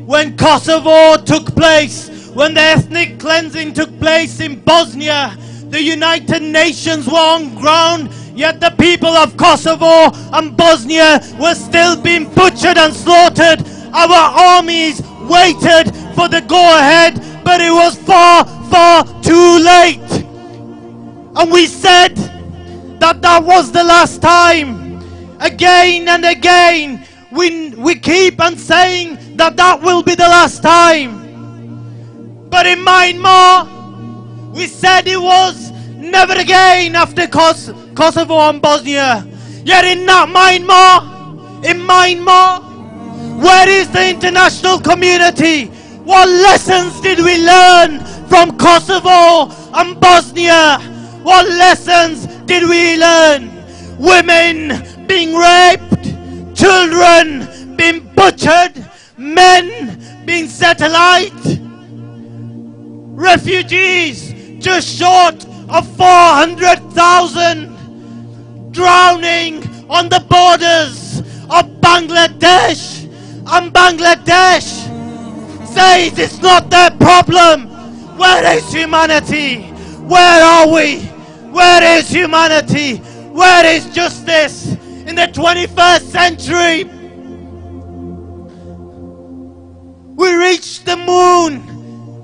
When Kosovo took place, when the ethnic cleansing took place in Bosnia, the United Nations were on ground, yet the people of Kosovo and Bosnia were still being butchered and slaughtered. Our armies waited for the go-ahead, but it was far, far too late. And we said that that was the last time. Again and again, we keep on saying that that will be the last time. But in Myanmar, we said it was never again after Kosovo and Bosnia. Yet in Myanmar, where is the international community? What lessons did we learn from Kosovo and Bosnia? What lessons did we learn? Women being raped, children being butchered, men being set alight, refugees just short of 400,000 drowning on the borders of Bangladesh, and Bangladesh says it's not their problem. Where is humanity? Where are we? Where is humanity? Where is justice in the 21st century? We reached the moon,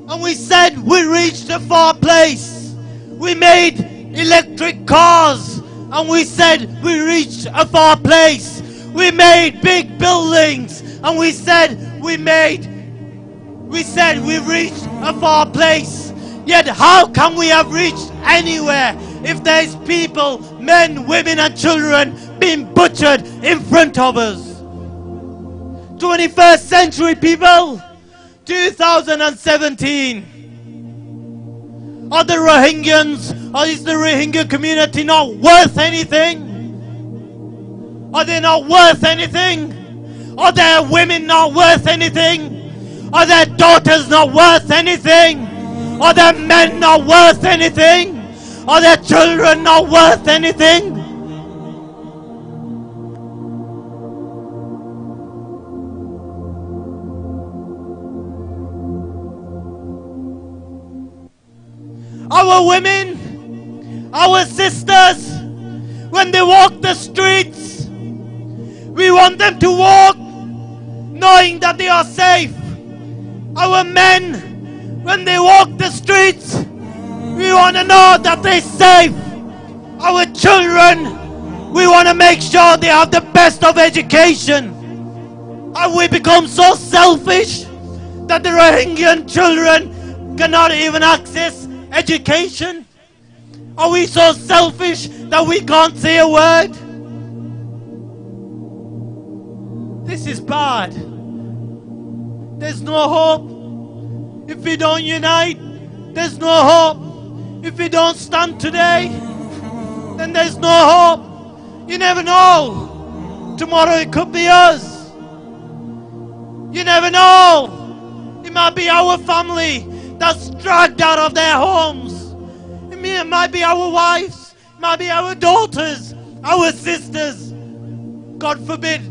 and we said we reached a far place. We made electric cars, and we said we reached a far place. We made big buildings, and we said we reached a far place. Yet how can we have reached anywhere if there's people, men, women and children being butchered in front of us? 21st century people, 2017. Are the Rohingyans, or is the Rohingya community not worth anything? Are they not worth anything? Are their women not worth anything? Are their daughters not worth anything? Are their men not worth anything? Are their children not worth anything? Our women, our sisters, when they walk the streets, we want them to walk knowing that they are safe. Our men, when they walk the streets, we want to know that they're safe. Our children, we want to make sure they have the best of education. Have we become so selfish that the Rohingya children cannot even access education? Are we so selfish that we can't say a word? This is bad. There's no hope. If we don't unite, there's no hope. If we don't stand today, then there's no hope. You never know. Tomorrow it could be us. You never know. It might be our family that's dragged out of their homes. It might be our wives, it might be our daughters, our sisters. God forbid.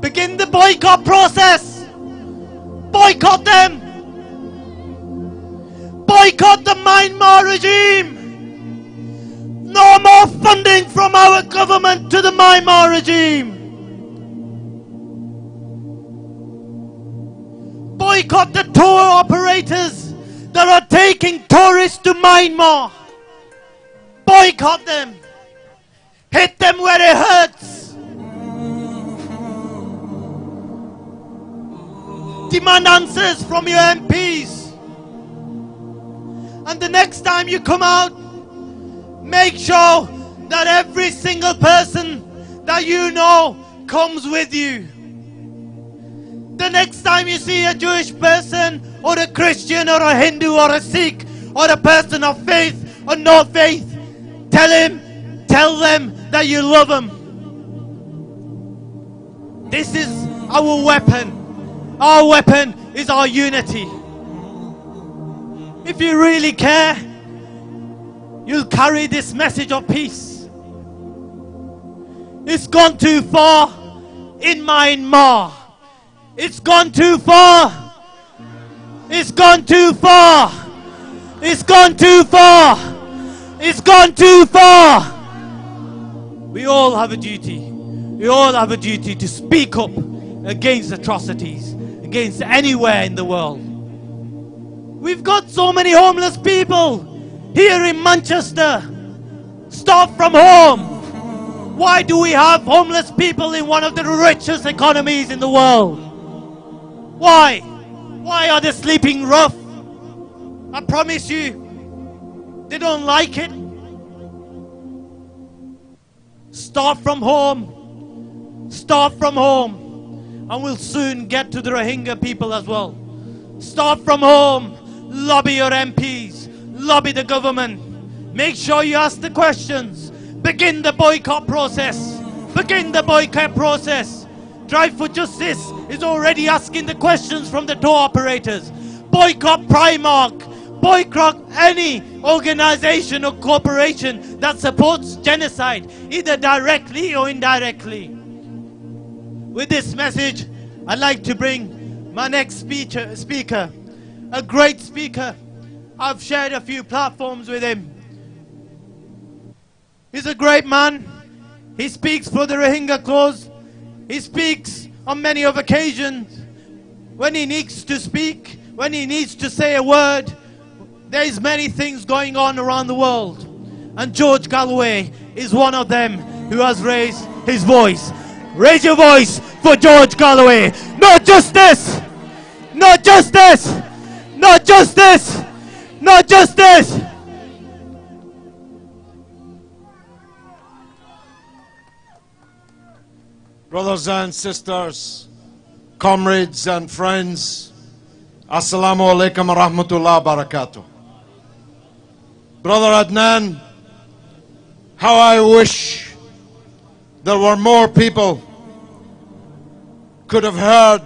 Begin the boycott process. Boycott them. Boycott the Myanmar regime. No more funding from our government to the Myanmar regime. Boycott the tour operators that are taking tourists to Myanmar. Boycott them. Hit them where it hurts. Demand answers from your MPs. And the next time you come out, make sure that every single person that you know comes with you. The next time you see a Jewish person or a Christian or a Hindu or a Sikh or a person of faith or no faith, tell them that you love them. This is our weapon. Our weapon is our unity. If you really care, you'll carry this message of peace. It's gone too far in Myanmar. It's gone too far. It's gone too far. It's gone too far. It's gone too far. We all have a duty. We all have a duty to speak up against atrocities, against anywhere in the world. We've got so many homeless people here in Manchester. Start from home. Why do we have homeless people in one of the richest economies in the world? Why? Why are they sleeping rough? I promise you, they don't like it. Start from home. Start from home. And we'll soon get to the Rohingya people as well. Start from home. Lobby your MPs. Lobby the government. Make sure you ask the questions. Begin the boycott process. Begin the boycott process. Drive for Justice is already asking the questions from the tour operators. Boycott Primark. Boycott any organization or corporation that supports genocide, either directly or indirectly. With this message, I'd like to bring my next speaker, a great speaker. I've shared a few platforms with him. He's a great man. He speaks for the Rohingya cause. He speaks on many of occasions. When he needs to speak, when he needs to say a word, there's many things going on around the world. And George Galloway is one of them who has raised his voice. Raise your voice for George Galloway. Not justice! Not justice! Not justice! Not justice! Brothers and sisters, comrades and friends, Assalamu alaikum wa rahmatullah wa barakatuh. Brother Adnan, how I wish there were more people could have heard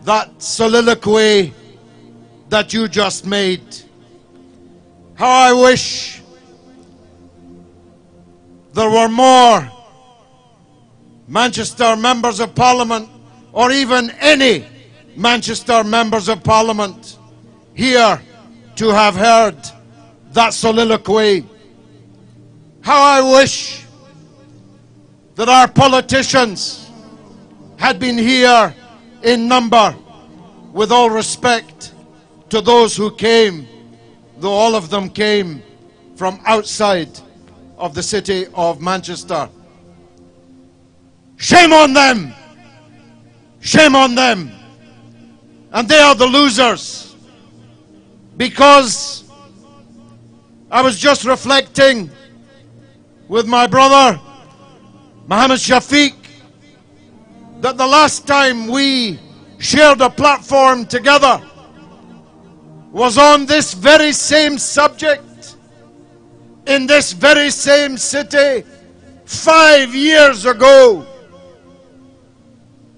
that soliloquy that you just made. How I wish there were more Manchester members of Parliament, or even any Manchester members of Parliament here to have heard that soliloquy. How I wish that our politicians had been here in number, with all respect to those who came, though all of them came from outside of the city of Manchester. Shame on them! Shame on them! And they are the losers, because I was just reflecting with my brother Mohammed Shafiq that the last time we shared a platform together was on this very same subject in this very same city 5 years ago.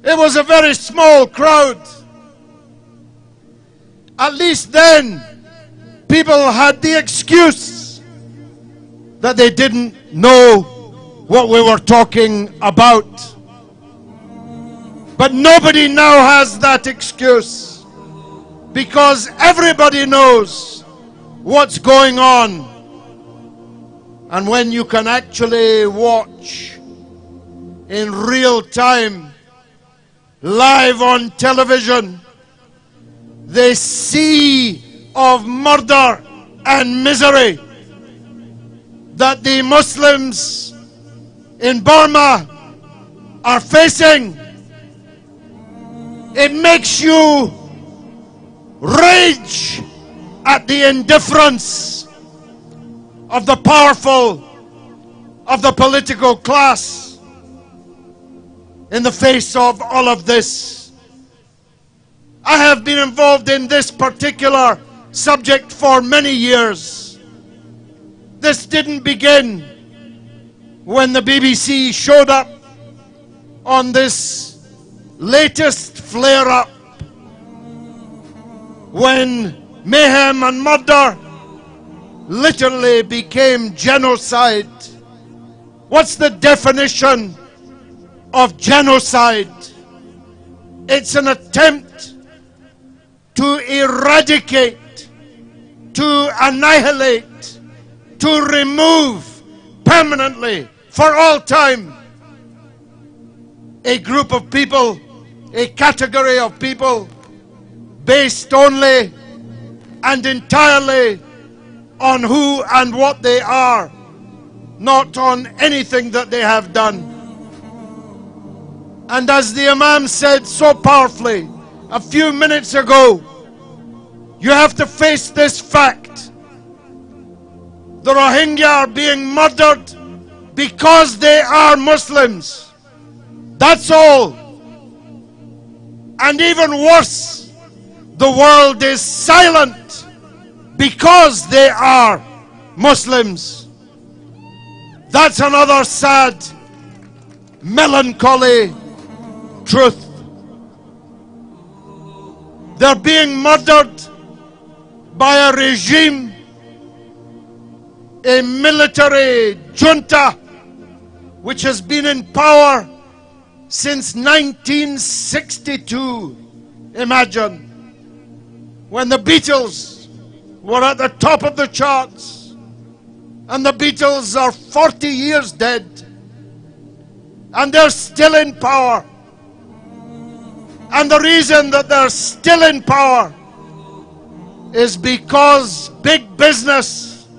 It was a very small crowd. At least then, people had the excuse that they didn't know what we were talking about. But nobody now has that excuse, because everybody knows what's going on. And when you can actually watch in real time, live on television, the sea of murder and misery that the Muslims in Burma are facing, it makes you rage at the indifference of the powerful, of the political class in the face of all of this. I have been involved in this particular subject for many years. This didn't begin when the BBC showed up on this latest flare-up, when mayhem and murder literally became genocide. What's the definition of genocide? It's an attempt to eradicate, to annihilate, to remove permanently, for all time, a group of people, a category of people, based only and entirely on who and what they are, not on anything that they have done. And as the Imam said so powerfully a few minutes ago, you have to face this fact. The Rohingya are being murdered because they are Muslims. That's all. And even worse, the world is silent because they are Muslims. That's another sad, melancholy truth. They're being murdered by a regime, a military junta, which has been in power since 1962. Imagine, when the Beatles were at the top of the charts, and the Beatles are 40 years dead, and they're still in power. And the reason that they're still in power is because big business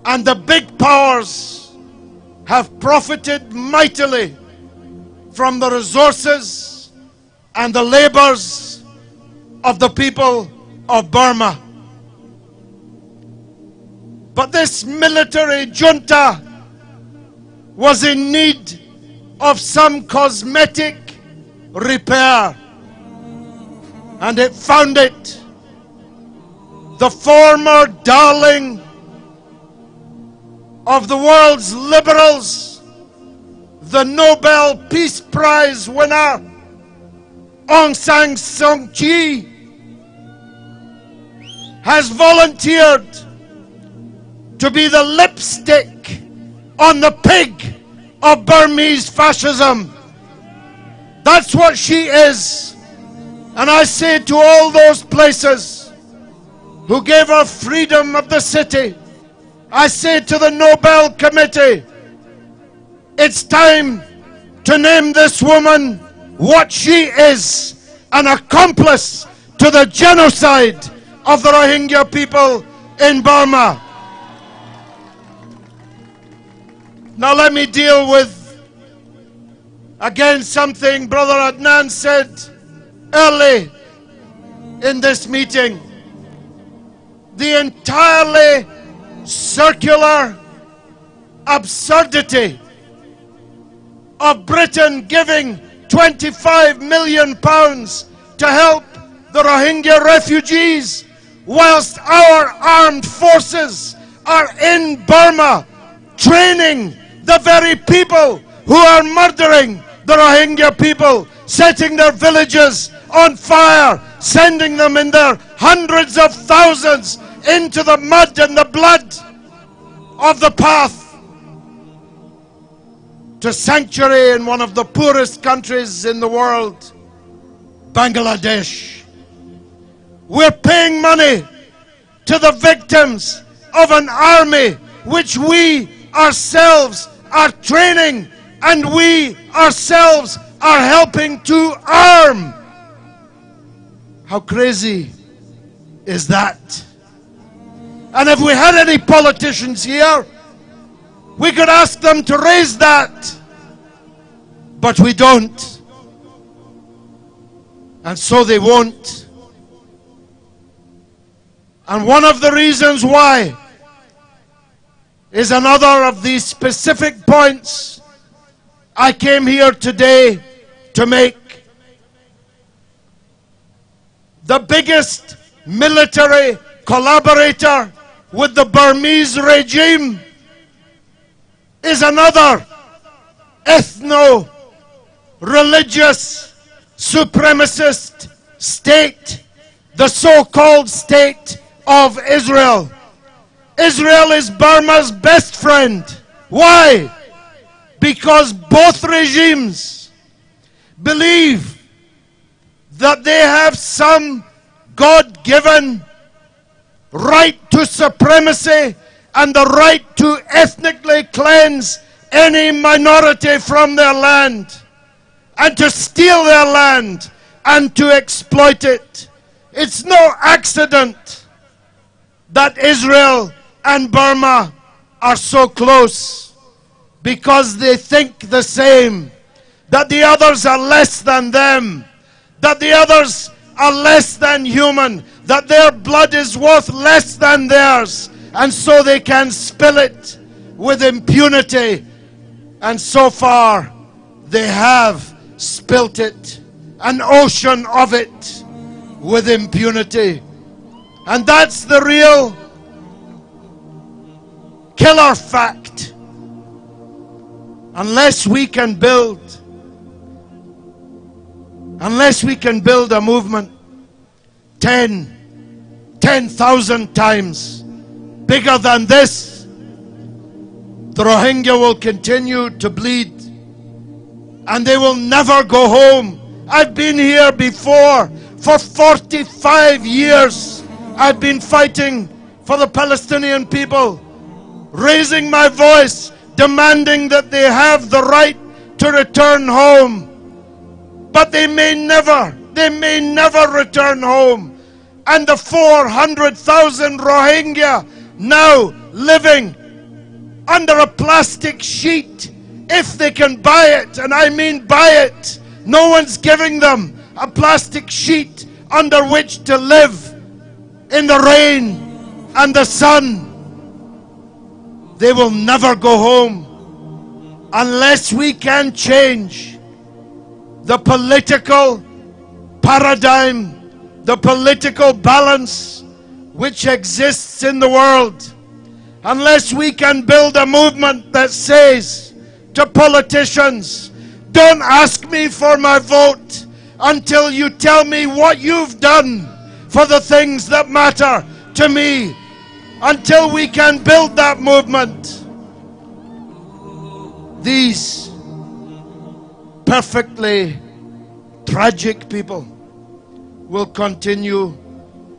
and the big powers have profited mightily from the resources and the labors of the people of Burma. But this military junta was in need of some cosmetic repair. And it found it. The former darling of the world's liberals, the Nobel Peace Prize winner, Aung San Suu Kyi, has volunteered to be the lipstick on the pig of Burmese fascism. That's what she is. And I say to all those places who gave her freedom of the city, I say to the Nobel Committee, it's time to name this woman what she is, an accomplice to the genocide of the Rohingya people in Burma. Now let me deal with, again, something Brother Adnan said early in this meeting. The entirely circular absurdity of Britain giving £25 million to help the Rohingya refugees, whilst our armed forces are in Burma training the very people who are murdering the Rohingya people, setting their villages on fire, sending them in their hundreds of thousands into the mud and the blood of the path to sanctuary in one of the poorest countries in the world, Bangladesh. We're paying money to the victims of an army which we ourselves are training and we ourselves are helping to arm. How crazy is that? And if we had any politicians here, we could ask them to raise that. But we don't. And so they won't. And one of the reasons why is another of these specific points I came here today to make. The biggest military collaborator with the Burmese regime is another ethno-religious supremacist state, the so-called state of Israel. Israel is Burma's best friend. Why? Because both regimes believe that they have some God-given right to supremacy and the right to ethnically cleanse any minority from their land and to steal their land and to exploit it. It's no accident that Israel and Burma are so close, because they think the same, that the others are less than them, that the others are less than human, that their blood is worth less than theirs, and so they can spill it with impunity. And so far they have spilt it, an ocean of it, with impunity. And that's the real killer fact. Unless we can build a movement 10,000 times bigger than this, the Rohingya will continue to bleed and they will never go home. I've been here before. For 45 years I've been fighting for the Palestinian people, raising my voice, demanding that they have the right to return home. But they may never return home. And the 400,000 Rohingya now living under a plastic sheet, if they can buy it, and I mean buy it, no one's giving them a plastic sheet under which to live in the rain and the sun. They will never go home unless we can change the political paradigm, the political balance which exists in the world, unless we can build a movement that says to politicians, don't ask me for my vote until you tell me what you've done for the things that matter to me. Until we can build that movement, these perfectly tragic people will continue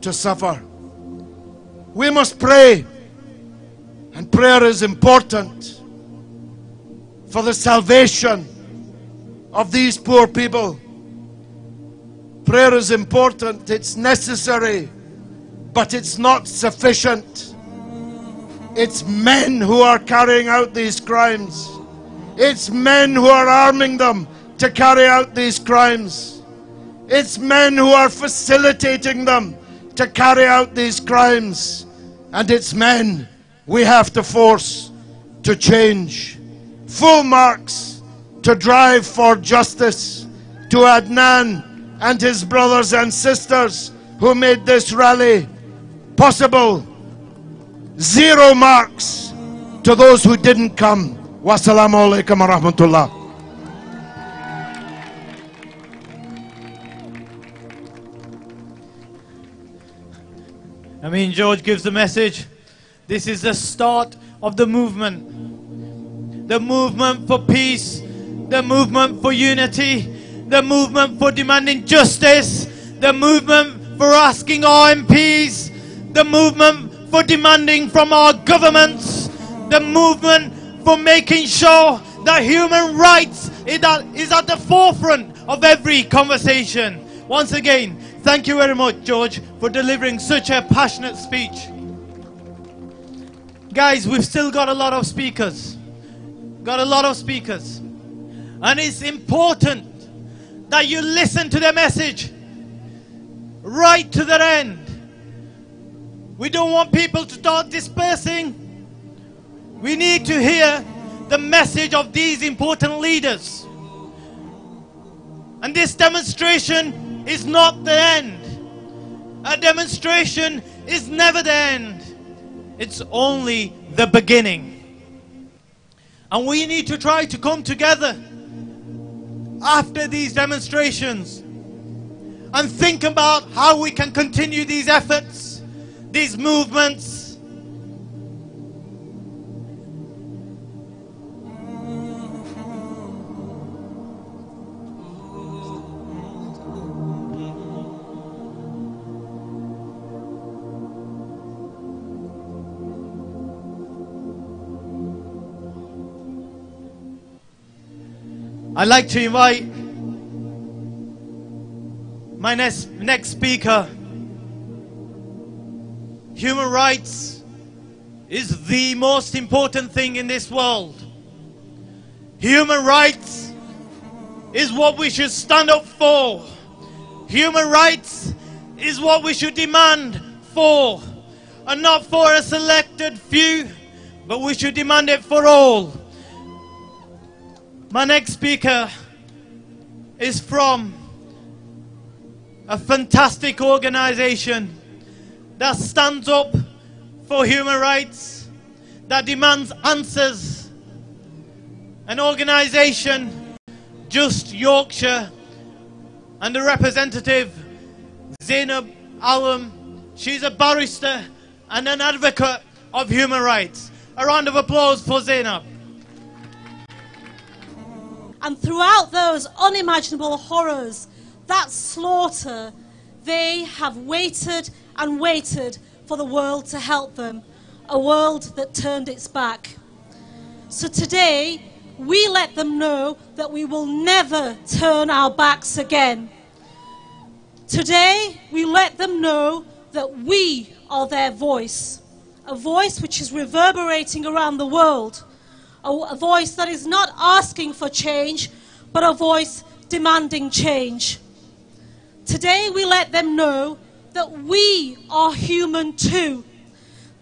to suffer. We must pray, and prayer is important for the salvation of these poor people. Prayer is important, it's necessary, but it's not sufficient. It's men who are carrying out these crimes. It's men who are arming them to carry out these crimes. It's men who are facilitating them to carry out these crimes. And it's men we have to force to change. Full marks to drive for justice to Adnan and his brothers and sisters who made this rally possible. 0 marks to those who didn't come. Wassalamu alaikum wa rahmatullah. Amin George gives the message. This is the start of the movement. The movement for peace, the movement for unity, the movement for demanding justice, the movement for asking our MPs, the movement for demanding from our governments, the movement for making sure that human rights is at the forefront of every conversation. Once again, thank you very much, George, for delivering such a passionate speech. Guys, we've still got a lot of speakers. And it's important that you listen to the message right to the end. We don't want people to start dispersing. We need to hear the message of these important leaders. And this demonstration is not the end. A demonstration is never the end. It's only the beginning. And we need to try to come together after these demonstrations and think about how we can continue these efforts, these movements. I'd like to invite my next speaker. Human rights is the most important thing in this world. Human rights is what we should stand up for. Human rights is what we should demand for. And not for a selected few, but we should demand it for all. My next speaker is from a fantastic organization that stands up for human rights, that demands answers. An organization, Just Yorkshire, and the representative, Zainab Alam. She's a barrister and an advocate of human rights. A round of applause for Zainab. And throughout those unimaginable horrors, that slaughter, they have waited and waited for the world to help them, a world that turned its back. So today, we let them know that we will never turn our backs again. Today, we let them know that we are their voice, a voice which is reverberating around the world. A voice that is not asking for change, but a voice demanding change. Today we let them know that we are human too.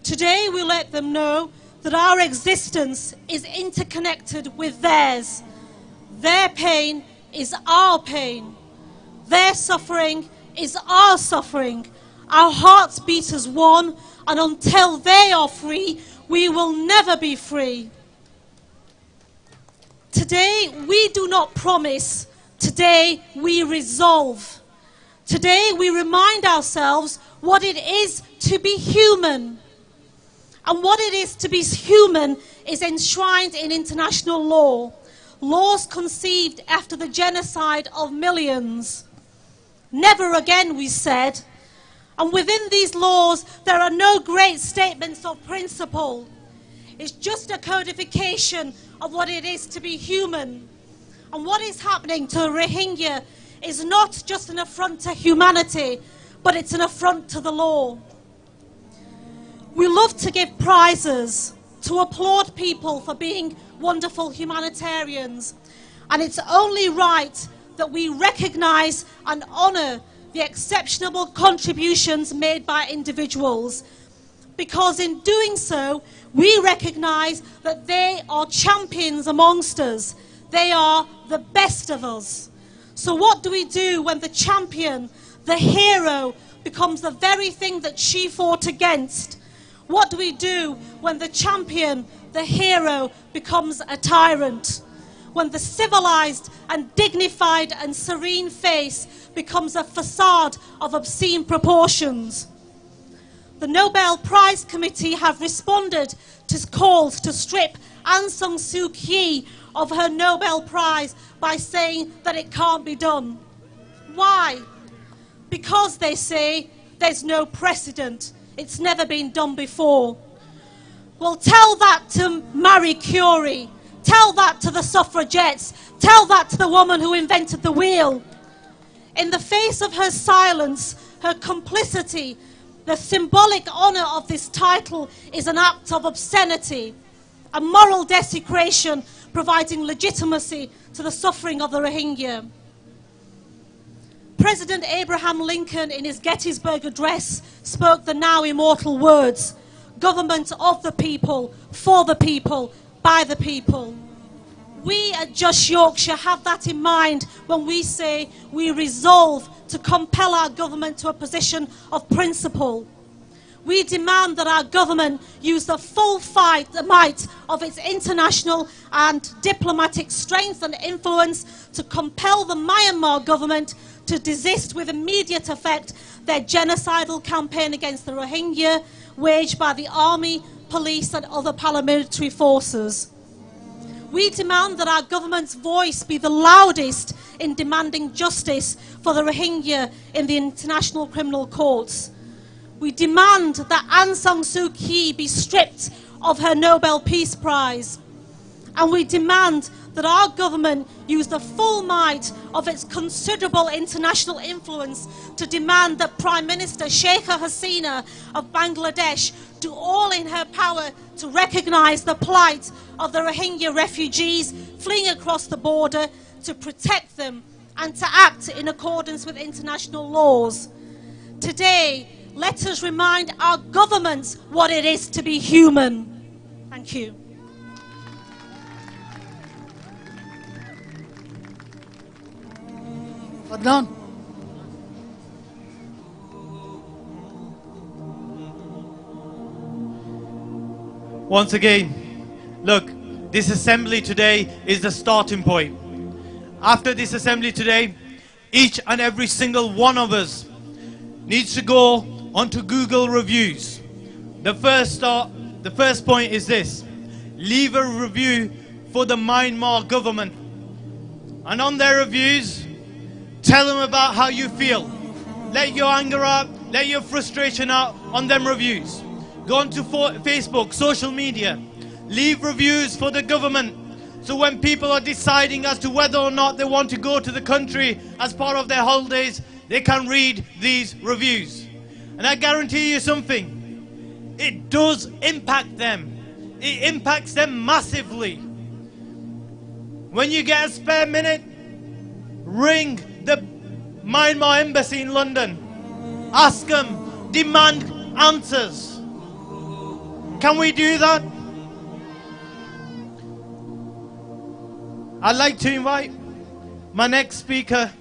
Today we let them know that our existence is interconnected with theirs. Their pain is our pain. Their suffering is our suffering. Our hearts beat as one, and until they are free, we will never be free. Today, we do not promise. Today, we resolve. Today, we remind ourselves what it is to be human. And what it is to be human is enshrined in international law. Laws conceived after the genocide of millions. Never again, we said. And within these laws, there are no great statements of principle. It's just a codification of what it is to be human. And what is happening to Rohingya is not just an affront to humanity, but it's an affront to the law. We love to give prizes, to applaud people for being wonderful humanitarians. And it's only right that we recognize and honor the exceptional contributions made by individuals. Because in doing so, we recognize that they are champions amongst us. They are the best of us. So what do we do when the champion, the hero, becomes the very thing that she fought against? What do we do when the champion, the hero, becomes a tyrant? When the civilized and dignified and serene face becomes a facade of obscene proportions? The Nobel Prize Committee have responded to calls to strip Aung San Suu Kyi of her Nobel Prize by saying that it can't be done. Why? Because they say there's no precedent. It's never been done before. Well, tell that to Marie Curie. Tell that to the suffragettes. Tell that to the woman who invented the wheel. In the face of her silence, her complicity, the symbolic honor of this title is an act of obscenity, a moral desecration providing legitimacy to the suffering of the Rohingya. President Abraham Lincoln, in his Gettysburg Address, spoke the now immortal words, "Government of the people, for the people, by the people." We at Just Yorkshire have that in mind when we say we resolve to compel our government to a position of principle. We demand that our government use the full might of its international and diplomatic strength and influence to compel the Myanmar government to desist with immediate effect their genocidal campaign against the Rohingya waged by the army, police and other paramilitary forces. We demand that our government's voice be the loudest in demanding justice for the Rohingya in the international criminal courts. We demand that Aung San Suu Kyi be stripped of her Nobel Peace Prize. And we demand that our government use the full might of its considerable international influence to demand that Prime Minister Sheikha Hasina of Bangladesh do all in her power to recognize the plight of the Rohingya refugees fleeing across the border, to protect them and to act in accordance with international laws. Today, let us remind our governments what it is to be human. Thank you. Adnan. Once again, look, this assembly today is the starting point. After this assembly today, each and every single one of us needs to go onto Google reviews. The first point is this: leave a review for the Myanmar government. And on their reviews, tell them about how you feel. Let your anger out, let your frustration out on them reviews. Go onto Facebook, social media. Leave reviews for the government. So when people are deciding as to whether or not they want to go to the country as part of their holidays, they can read these reviews. And I guarantee you something, it does impact them. It impacts them massively. When you get a spare minute, ring the Myanmar embassy in London. Ask them, demand answers. Can we do that? I'd like to invite My next speaker,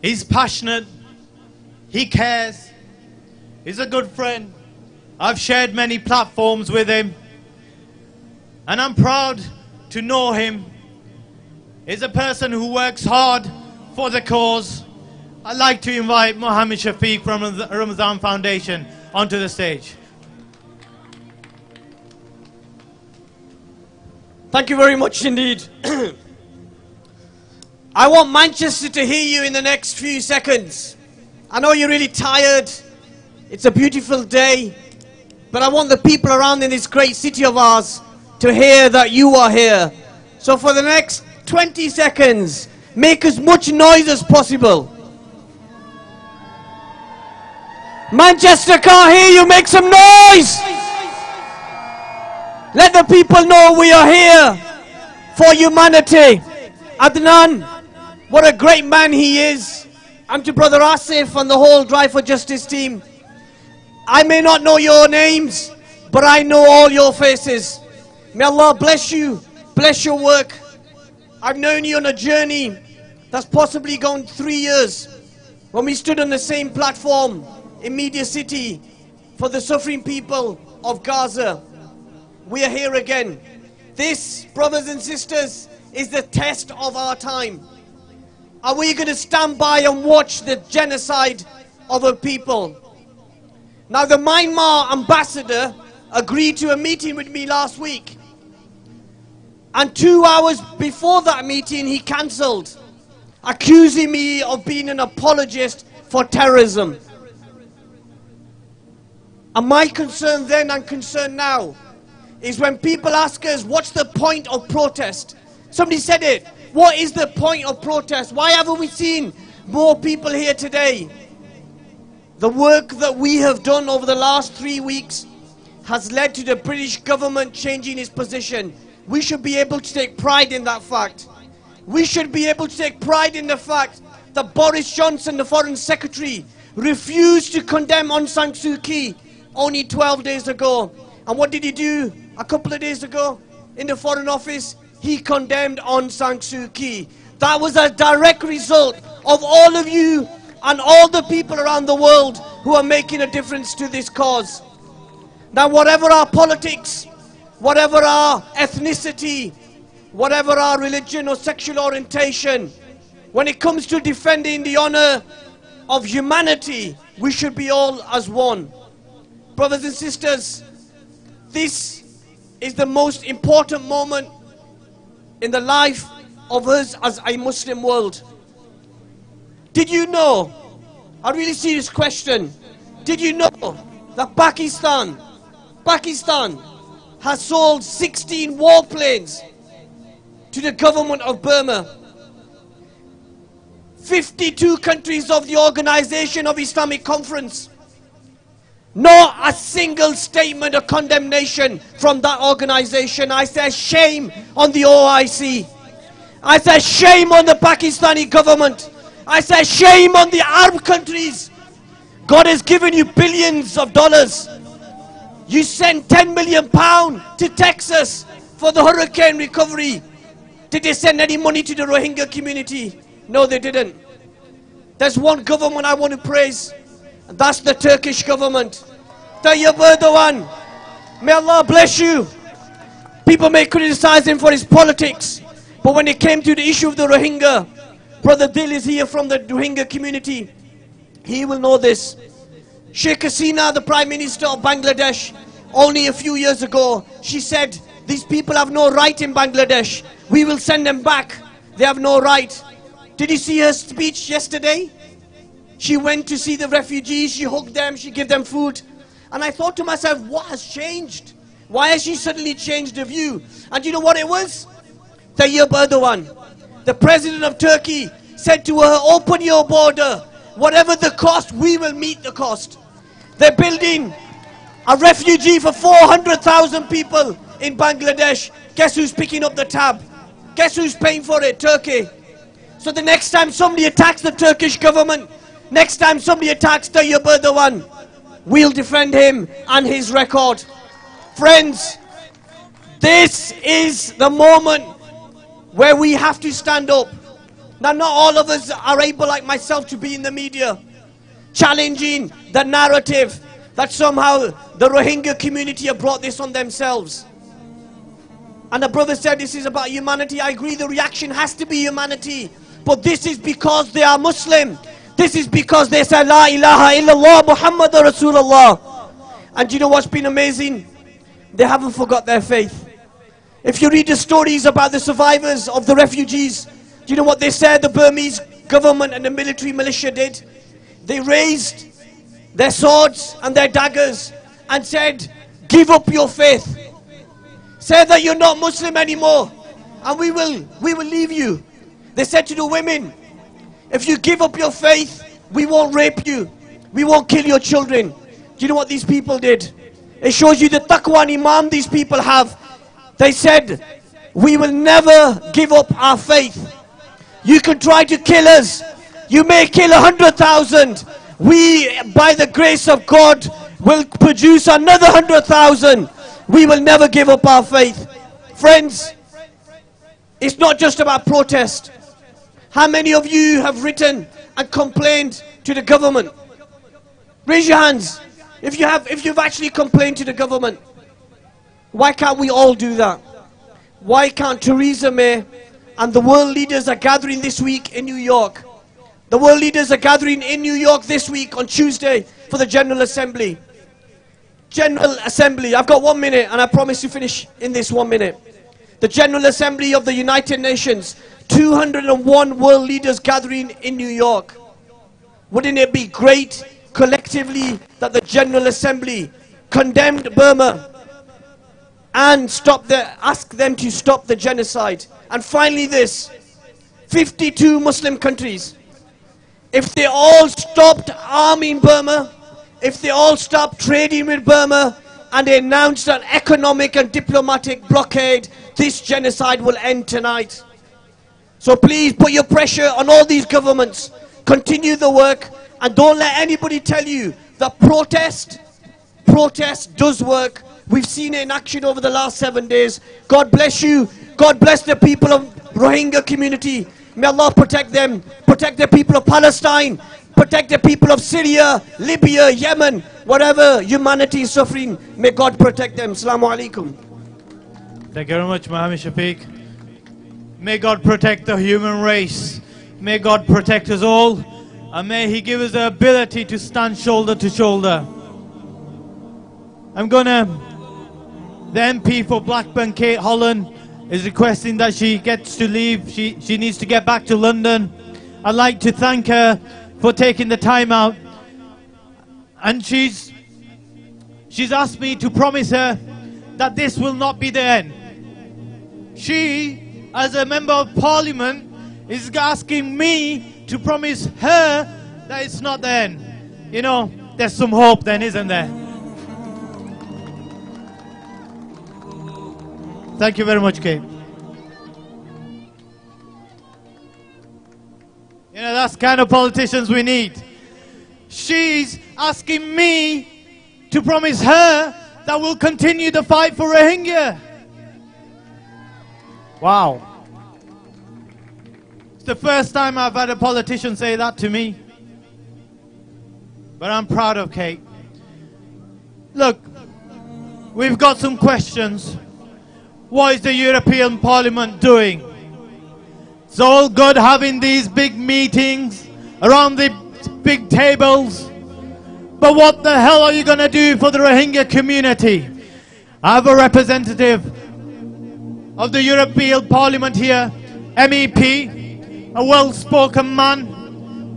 he's passionate, he cares, he's a good friend. I've shared many platforms with him, and I'm proud to know him. He's a person who works hard for the cause. I'd like to invite Mohammed Shafiq from the Ramazan Foundation onto the stage. Thank you very much indeed. I want Manchester to hear you in the next few seconds. I know you're really tired. It's a beautiful day. But I want the people around in this great city of ours to hear that you are here. So for the next 20 seconds, make as much noise as possible. Manchester can't hear you, make some noise! Let the people know we are here for humanity. Adnan, what a great man he is. And to Brother Asif and the whole Drive for Justice team. I may not know your names, but I know all your faces. May Allah bless you, bless your work. I've known you on a journey that's possibly gone 3 years. When we stood on the same platform in Media City for the suffering people of Gaza. We are here again. This, brothers and sisters, is the test of our time. Are we going to stand by and watch the genocide of a people? Now, the Myanmar ambassador agreed to a meeting with me last week. And 2 hours before that meeting, he cancelled, accusing me of being an apologist for terrorism. And my concern then and concern now is when people ask us, what's the point of protest? Somebody said it. What is the point of protest? Why haven't we seen more people here today? The work that we have done over the last 3 weeks has led to the British government changing its position. We should be able to take pride in that fact. We should be able to take pride in the fact that Boris Johnson, the Foreign Secretary, refused to condemn Aung San Suu Kyi only 12 days ago. And what did he do a couple of days ago in the Foreign Office? He condemned Aung San Suu Kyi. That was a direct result of all of you and all the people around the world who are making a difference to this cause. Now, whatever our politics, whatever our ethnicity, whatever our religion or sexual orientation, when it comes to defending the honor of humanity, we should be all as one. Brothers and sisters, this is the most important moment in the life of us as a Muslim world. Did you know, a really serious question, did you know that Pakistan has sold 16 warplanes to the government of Burma? 52 countries of the Organization of Islamic Conference. Not a single statement of condemnation from that organization. I say shame on the OIC. I say shame on the Pakistani government. I say shame on the Arab countries. God has given you billions of dollars. You sent £10 million to Texas for the hurricane recovery. Did they send any money to the Rohingya community? No, they didn't. There's one government I want to praise, and that's the Turkish government. Tayyip Erdogan, may Allah bless you. People may criticize him for his politics, but when it came to the issue of the Rohingya, Brother Dil is here from the Rohingya community. He will know this. Sheikh Hasina, the Prime Minister of Bangladesh, only a few years ago, she said, these people have no right in Bangladesh. We will send them back. They have no right. Did you see her speech yesterday? She went to see the refugees, she hugged them, she gave them food. And I thought to myself, what has changed? Why has she suddenly changed her view? And you know what it was? Tayyip Erdogan, the president of Turkey, said to her, open your border. Whatever the cost, we will meet the cost. They're building a refugee for 400,000 people in Bangladesh. Guess who's picking up the tab? Guess who's paying for it? Turkey. So the next time somebody attacks the Turkish government, next time somebody attacks Tayyip Erdogan, we'll defend him and his record. Friends, This is the moment where we have to stand up. Now, not all of us are able, like myself, to be in the media, challenging the narrative that somehow the Rohingya community have brought this on themselves. And the brother said this is about humanity. I agree, the reaction has to be humanity. But this is because they are Muslim. This is because they say, La ilaha illallah Muhammadur Rasulullah. And you know what's been amazing? They haven't forgot their faith. If you read the stories about the survivors of the refugees, do you know what they said the Burmese government and the military militia did? They raised their swords and their daggers and said, give up your faith. Say that you're not Muslim anymore and we will leave you. They said to the women, if you give up your faith, we won't rape you. We won't kill your children. Do you know what these people did? It shows you the taqwa and iman these people have. They said, we will never give up our faith. You can try to kill us. You may kill 100,000. We, by the grace of God, will produce another 100,000. We will never give up our faith. Friends, it's not just about protest. How many of you have written and complained to the government? Raise your hands if you've actually complained to the government. Why can't we all do that? Why can't Theresa May and the world leaders are gathering this week in New York? The world leaders are gathering in New York this week on Tuesday for the General Assembly. General Assembly, I've got 1 minute and I promise to finish in this 1 minute. The General Assembly of the United Nations, 201 world leaders gathering in New York. Wouldn't it be great collectively that the General Assembly condemned Burma and ask them to stop the genocide? And finally this, 52 Muslim countries, if they all stopped arming Burma, if they all stopped trading with Burma, and they announced an economic and diplomatic blockade, this genocide will end tonight. So please put your pressure on all these governments. Continue the work and don't let anybody tell you that protest does work. We've seen it in action over the last 7 days. God bless you. God bless the people of Rohingya community. May Allah protect them, protect the people of Palestine, protect the people of Syria, Libya, Yemen, whatever humanity is suffering. May God protect them. Assalamu alaikum. Thank you very much, Mohammed Shafiq. May God protect the human race. May God protect us all. And may He give us the ability to stand shoulder to shoulder. The MP for Blackburn, Kate Holland, is requesting that she gets to leave. She needs to get back to London. I'd like to thank her for taking the time out. And she's asked me to promise her that this will not be the end. She, as a member of parliament, is asking me to promise her that it's not the end. You know, there's some hope then, isn't there? Thank you very much, Kate. You know, that's the kind of politicians we need. She's asking me to promise her that we'll continue the fight for Rohingya. Wow. It's the first time I've had a politician say that to me. But I'm proud of Kate. Look, we've got some questions. What is the European Parliament doing? It's all good having these big meetings around the big tables. But what the hell are you going to do for the Rohingya community? I have a representative of the European Parliament here, MEP, a well-spoken man,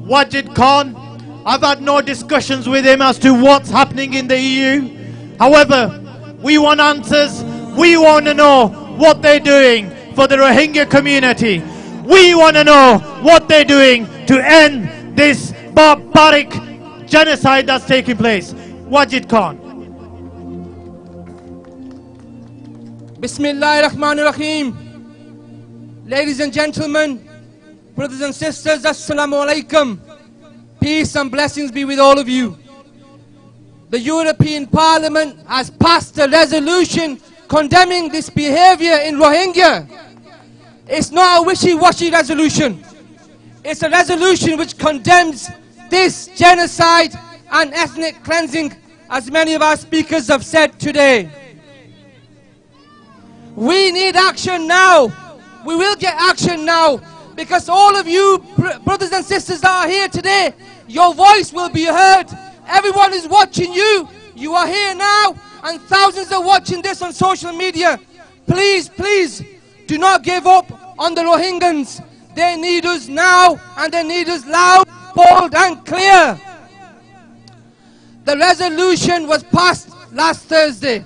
Wajid Khan. I've had no discussions with him as to what's happening in the EU. However, we want answers. We want to know what they're doing for the Rohingya community. We want to know what they're doing to end this barbaric genocide that's taking place. Wajid Khan. Bismillahir Rahmanir Rahim. Ladies and gentlemen, brothers and sisters, Assalamu alaikum. Peace and blessings be with all of you. The European Parliament has passed a resolution condemning this behavior in Rohingya. It's not a wishy-washy resolution. It's a resolution which condemns this genocide and ethnic cleansing, as many of our speakers have said today. We need action now. We will get action now, because all of you brothers and sisters that are here today, your voice will be heard. Everyone is watching you. You are here now, and thousands are watching this on social media. Please, please, do not give up on the Rohingyans. They need us now, and they need us loud, bold and clear. The resolution was passed last Thursday.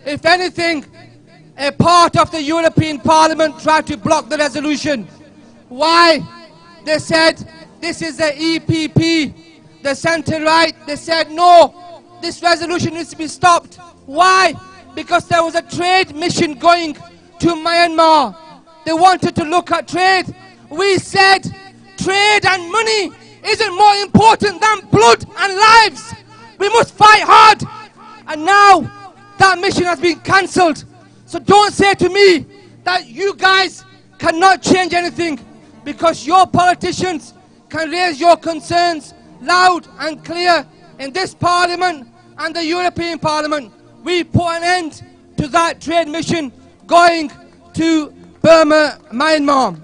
If anything, a part of the European Parliament tried to block the resolution. Why? They said, this is the EPP, the centre-right. They said, no, this resolution needs to be stopped. Why? Because there was a trade mission going to Myanmar. They wanted to look at trade. We said, trade and money isn't more important than blood and lives. We must fight hard. And now, that mission has been cancelled. So don't say to me that you guys cannot change anything, because your politicians can raise your concerns loud and clear in this Parliament and the European Parliament. We put an end to that trade mission going to Burma, Myanmar.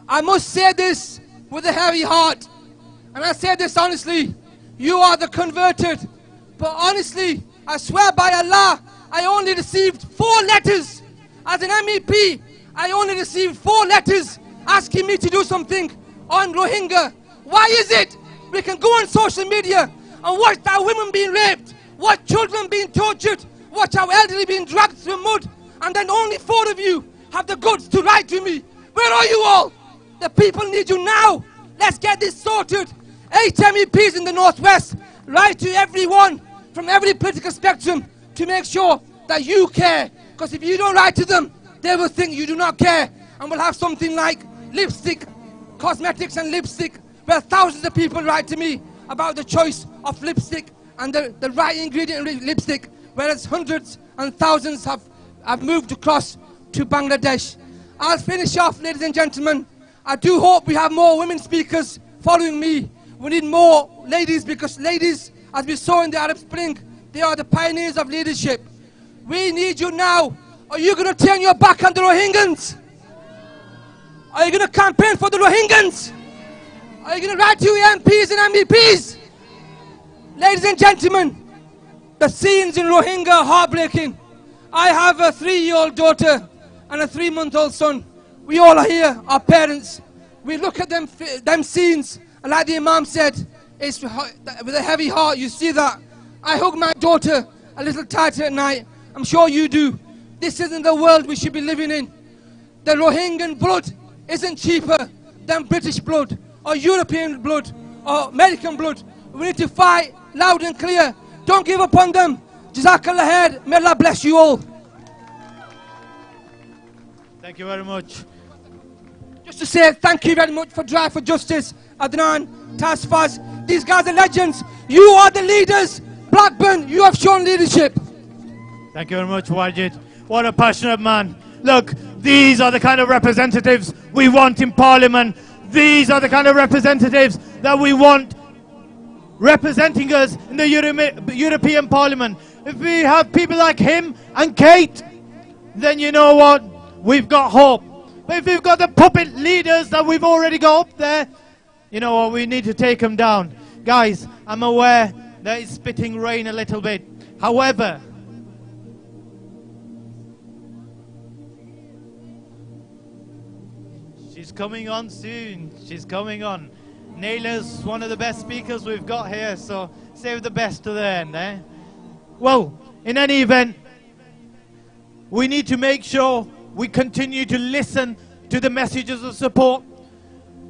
I must say this with a heavy heart, and I say this honestly. You are the converted, but honestly, I swear by Allah, I only received 4 letters. As an MEP, I only received 4 letters asking me to do something on Rohingya. Why is it we can go on social media and watch our women being raped, watch children being tortured, watch our elderly being dragged through mud, and then only 4 of you have the guts to write to me? Where are you all? The people need you now. Let's get this sorted. 8 MEPs in the Northwest, write to everyone from every political spectrum to make sure that you care. Because if you don't write to them, they will think you do not care. And we'll have something like lipstick, cosmetics and lipstick, where thousands of people write to me about the choice of lipstick and the right ingredient in lipstick, whereas hundreds and thousands have moved across to Bangladesh. I'll finish off, ladies and gentlemen. I do hope we have more women speakers following me. We need more ladies, because ladies, as we saw in the Arab Spring, they are the pioneers of leadership. We need you now. Are you going to turn your back on the Rohingyans? Are you going to campaign for the Rohingyans? Are you going to write to your MPs and MEPs? Ladies and gentlemen, the scenes in Rohingya are heartbreaking. I have a 3-year-old daughter and a 3-month-old son. We all are here, our parents. We look at them scenes, and like the Imam said, it's with a heavy heart. You see that. I hug my daughter a little tighter at night. I'm sure you do. This isn't the world we should be living in. The Rohingyan blood isn't cheaper than British blood, or European blood, or American blood. We need to fight loud and clear. Don't give up on them. Jazakallah khair. May Allah bless you all. Thank you very much. Just to say thank you very much for Drive for Justice, Adnan, Tasfaz. These guys are legends. You are the leaders. Blackburn, you have shown leadership. Thank you very much, Wajid. What a passionate man. Look, these are the kind of representatives we want in Parliament. These are the kind of representatives that we want representing us in the European Parliament. If we have people like him and Kate, then you know what? We've got hope. But if we've got the puppet leaders that we've already got up there, you know what? We need to take them down. Guys, I'm aware that it's spitting rain a little bit. However, she's coming on soon. She's coming on. Naila's one of the best speakers we've got here, so save the best to the end, eh? Well, in any event, we need to make sure we continue to listen to the messages of support.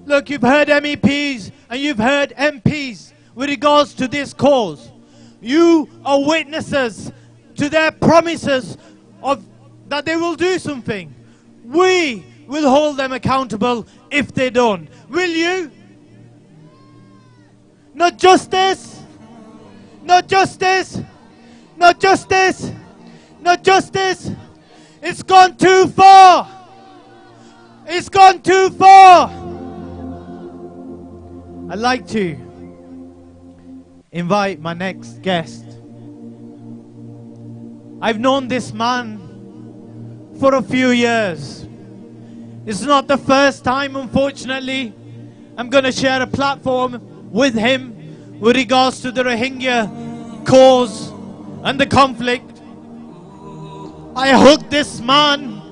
Look, you've heard MEPs and you've heard MPs with regards to this cause. You are witnesses to their promises of that they will do something. We will hold them accountable if they don't. Will you? Not justice. Not justice. Not justice. No justice. It's gone too far. It's gone too far. I'd like to invite my next guest. I've known this man for a few years. It's not the first time, unfortunately, I'm going to share a platform with him with regards to the Rohingya cause and the conflict. I hugged this man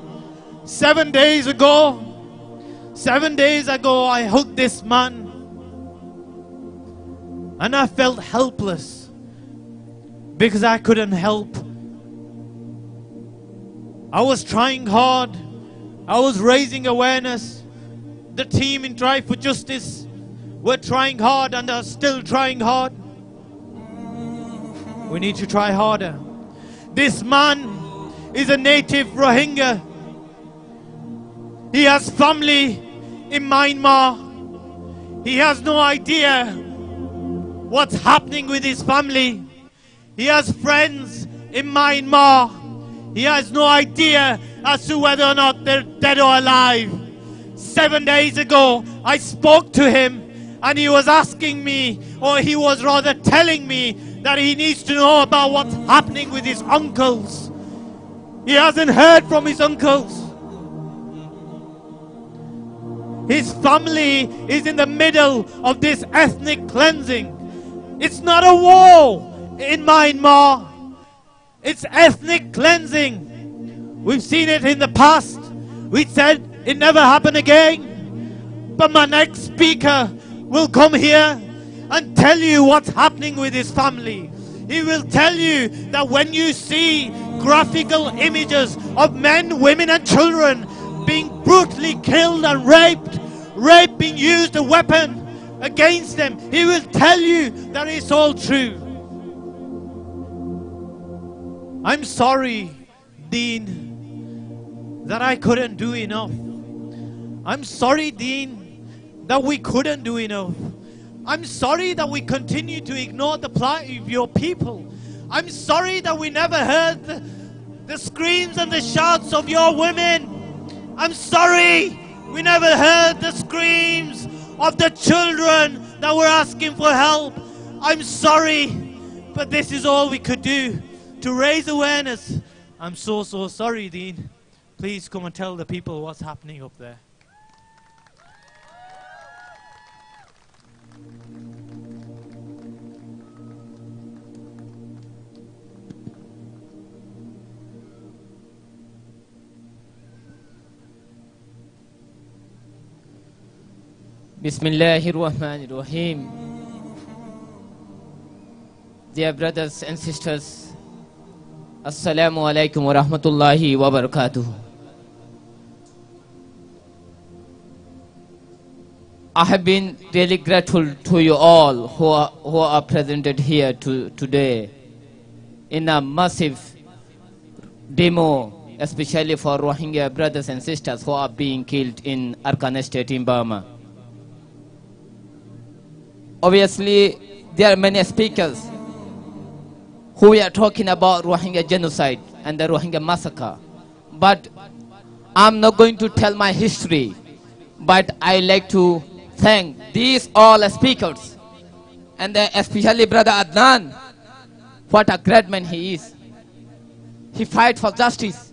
7 days ago. 7 days ago, I hugged this man. And I felt helpless because I couldn't help. I was trying hard. I was raising awareness. The team in Drive for Justice were trying hard and are still trying hard. We need to try harder. This man is a native Rohingya. He has family in Myanmar. He has no idea what's happening with his family. He has friends in Myanmar. He has no idea as to whether or not they're dead or alive. 7 days ago, I spoke to him and he was asking me, or he was rather telling me, that he needs to know about what's happening with his uncles. He hasn't heard from his uncles. His family is in the middle of this ethnic cleansing. It's not a war in Myanmar. It's ethnic cleansing. We've seen it in the past. We said it never happened again. But my next speaker will come here and tell you what's happening with his family. He will tell you that when you see graphical images of men, women and children being brutally killed and raped, rape being used a weapon against them, he will tell you that it's all true. I'm sorry, Dean, that I couldn't do enough. I'm sorry, Dean, that we couldn't do enough. I'm sorry that we continue to ignore the plight of your people. I'm sorry that we never heard the screams and the shouts of your women. I'm sorry we never heard the screams of the children that were asking for help. I'm sorry, but this is all we could do to raise awareness. I'm so sorry, Dean. Please come and tell the people what's happening up there. Bismillahirrahmanirrahim. Dear brothers and sisters, Assalamu alaikum wa rahmatullahi wa barakatuh. I have been really grateful to you all who are presented here today in a massive demo, especially for Rohingya brothers and sisters who are being killed in Arakan State in Burma. Obviously, there are many speakers who are talking about Rohingya genocide and the Rohingya massacre. But I'm not going to tell my history, but I like to thank these all speakers, and especially Brother Adnan. What a great man he is. He fights for justice.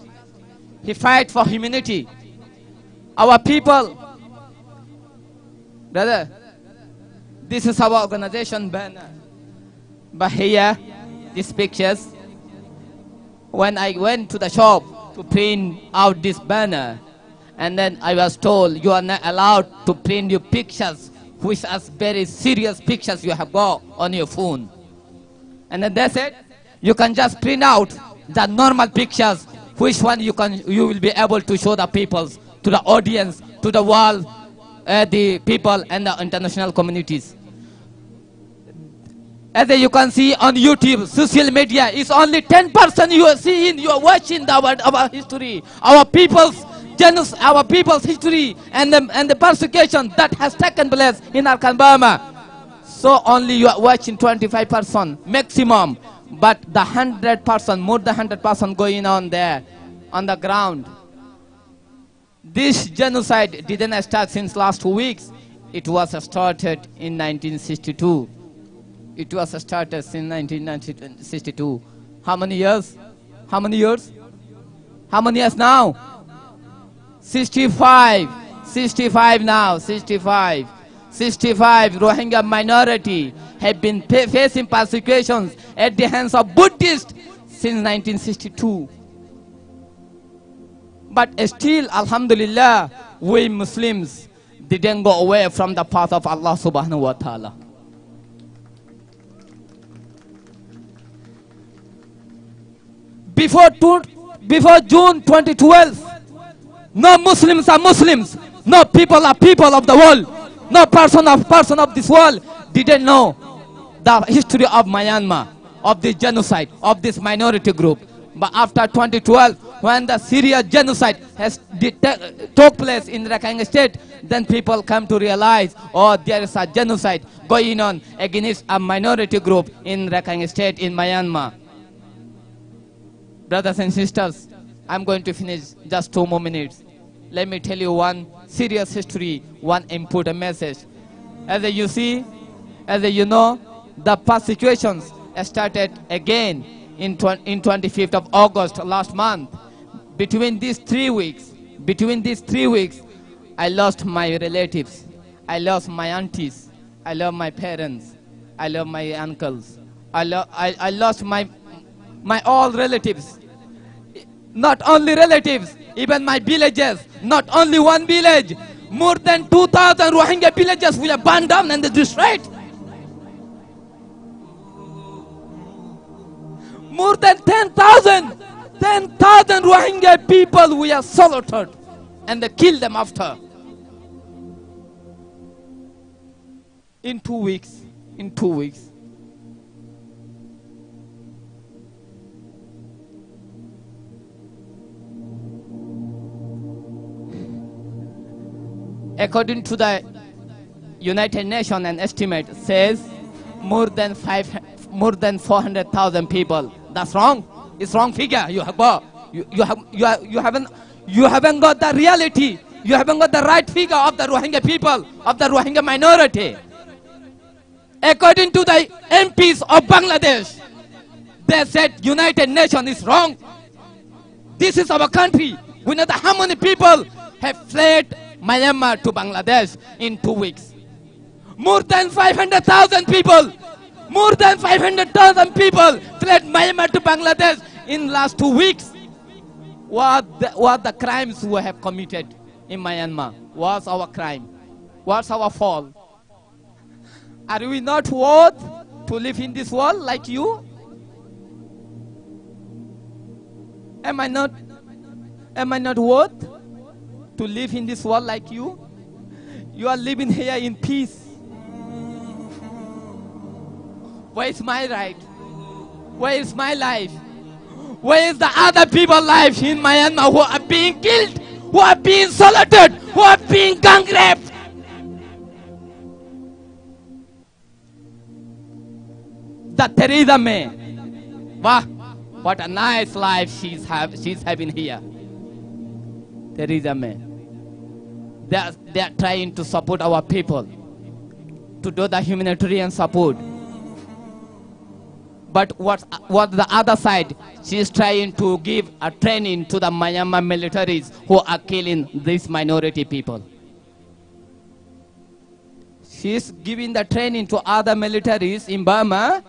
He fights for humanity. Our people, brother, this is our organization banner. But here, these pictures, when I went to the shop to print out this banner, and then I was told you are not allowed to print your pictures, which are very serious pictures you have got on your phone. And then they said, you can just print out the normal pictures, which one you will be able to show the people, to the audience, to the world, the people and the international communities. As you can see on YouTube, social media is only 10% you are seeing, you are watching our history, our people's history, and the persecution that has taken place in Arakan, Burma. So only you are watching 25% maximum. but the 100%, more than 100% going on there, on the ground. This genocide didn't start since last 2 weeks. It was started in 1962. It was started since 1962. How many years? How many years? How many years now? 65. 65 now. 65. 65 Rohingya minority have been facing persecutions at the hands of Buddhists since 1962. But still, alhamdulillah, we Muslims didn't go away from the path of Allah subhanahu wa ta'ala. Before June 2012, no Muslims are Muslims, no people are people of the world, no person of this world didn't know the history of Myanmar, of this genocide, of this minority group. But after 2012, when the Syria genocide took place in Rakhine State, then people come to realize, oh, there is a genocide going on against a minority group in Rakhine State in Myanmar. Brothers and sisters, I'm going to finish just 2 more minutes. Let me tell you one serious history, one important message. As you see, as you know, the persecutions started again in 25th of August last month. Between these 3 weeks, I lost my relatives, I lost my aunties, I lost my parents, I lost my uncles, I lost my all relatives. Not only relatives, even my villages, not only one village. More than 2,000 Rohingya villages were burned down and destroyed. More than 10,000 Rohingya people were slaughtered and they killed them after. In 2 weeks. According to the United Nations, an estimate says more than 400,000 people. That's wrong. It's wrong figure. You haven't got the reality. You haven't got the right figure of the Rohingya people, of the Rohingya minority. According to the MPs of Bangladesh, they said United Nations is wrong. This is our country. We know that how many people have fled Myanmar to Bangladesh in 2 weeks. More than 500,000 people. More than 500,000 people fled Myanmar to Bangladesh in last 2 weeks. What the crimes we have committed in Myanmar? What's our crime? What's our fault? Are we not worth to live in this world like you? Am I not worth to live in this world like you? You are living here in peace. Where is my right? Where is my life? Where is the other people's lives in Myanmar who are being killed, who are being slaughtered, who are being gang raped? The Theresa May, wow, what a nice life she's having here. Theresa May. They are trying to support our people, to do the humanitarian support. But what the other side, she is trying to give a training to the Myanmar militaries who are killing these minority people. She is giving the training to other militaries in Burma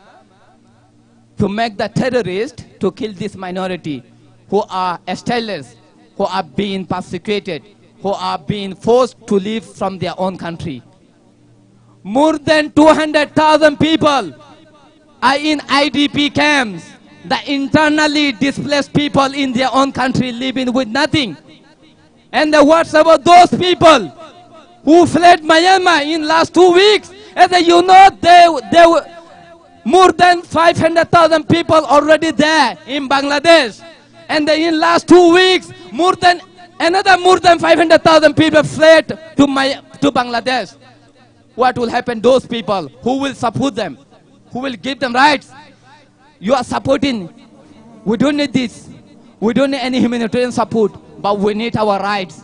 to make the terrorists to kill this minority who are stateless, who are being persecuted, who are being forced to leave from their own country. More than 200,000 people are in IDP camps, the internally displaced people in their own country living with nothing. And what's about those people who fled Myanmar in last 2 weeks? As you know, there were more than 500,000 people already there in Bangladesh. And in last 2 weeks, another more than 500,000 people fled to Bangladesh. What will happen to those people? Who will support them? Who will give them rights? you are supporting. We don't need this. We don't need any humanitarian support, but we need our rights.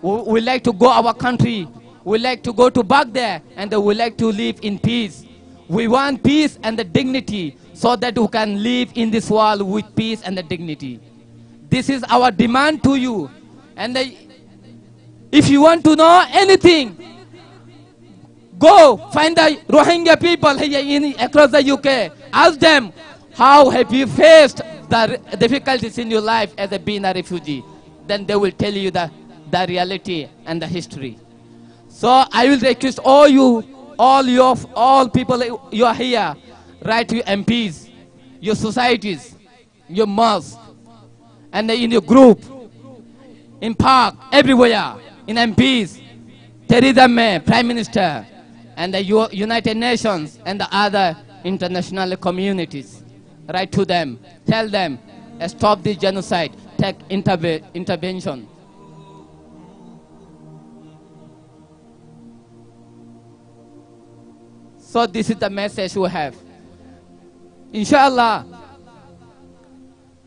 We like to go our country. We like to go to back there, and we like to live in peace. We want peace and the dignity so that we can live in this world with peace and the dignity. This is our demand to you. And if you want to know anything, go find the Rohingya people here across the UK. Ask them, how have you faced the difficulties in your life as being a refugee? Then they will tell you the reality and the history. So I will request all people you are here, write to your MPs, your societies, your mosques, and in your group, in park, everywhere, in MPs, Theresa May, Prime Minister, and the United Nations and the other international communities. Write to them, tell them, stop this genocide, take intervention. So this is the message we have. Inshallah.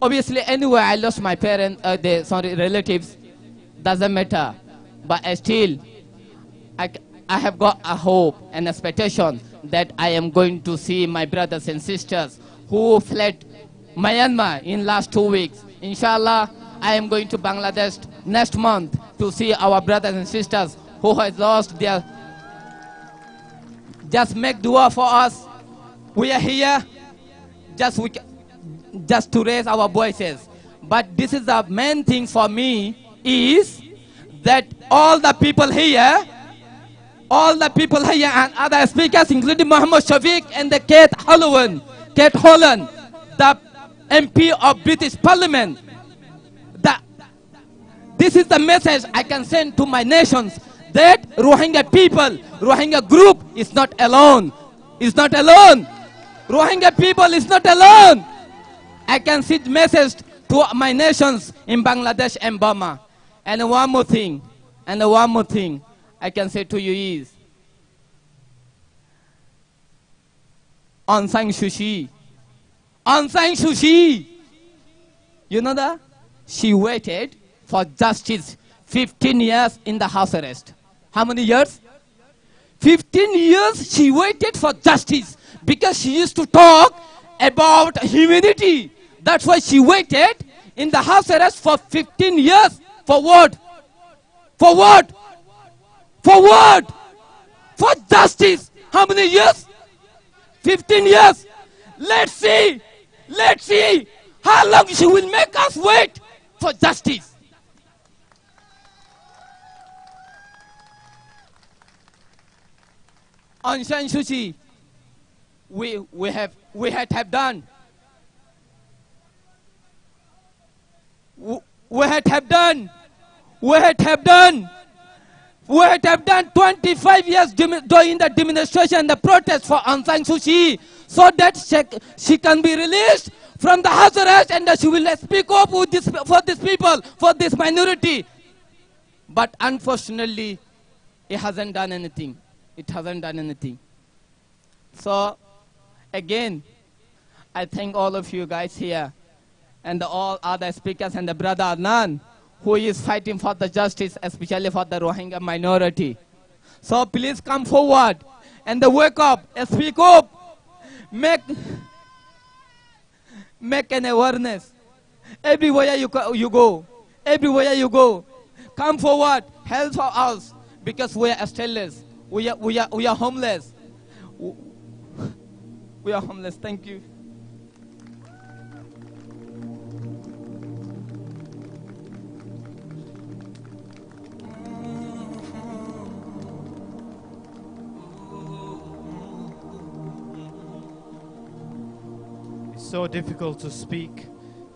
Obviously, anyway, I lost my parents, relatives. Doesn't matter. But still, I have got a hope and expectation that I am going to see my brothers and sisters who fled Myanmar in last 2 weeks. Inshallah, I am going to Bangladesh next month to see our brothers and sisters who have lost their. Just make dua for us. We are here just to raise our voices. But this is the main thing for me is that all the people here and other speakers, including Muhammad Shafiq and the Kate Holland, the MP of British Parliament. This is the message I can send to my nations, that Rohingya people, Rohingya group is not alone. Is not alone. Rohingya people is not alone. I can send message to my nations in Bangladesh and Burma. And one more thing I can say to you is, Aung San Suu Kyi, you know that? She waited for justice 15 years in the house arrest. How many years? 15 years she waited for justice because she used to talk about humanity. That's why she waited in the house arrest for 15 years. For what? For what? For what? For justice. How many years? 15 years. Let's see how long she will make us wait for justice. Aung San Suu Kyi, we had done 25 years doing the demonstration and the protest for Aung San Suu Kyi, so that she can be released from the house arrest and that she will speak up for these people, for this minority. But unfortunately, it hasn't done anything. It hasn't done anything. So, again, I thank all of you guys here and all other speakers and the brother Adnan, who is fighting for the justice, especially for the Rohingya minority. So please come forward and wake up, speak up, make an awareness. Everywhere you go, come forward, help for us, because we are stateless. We are homeless. We are homeless. Thank you. It's so difficult to speak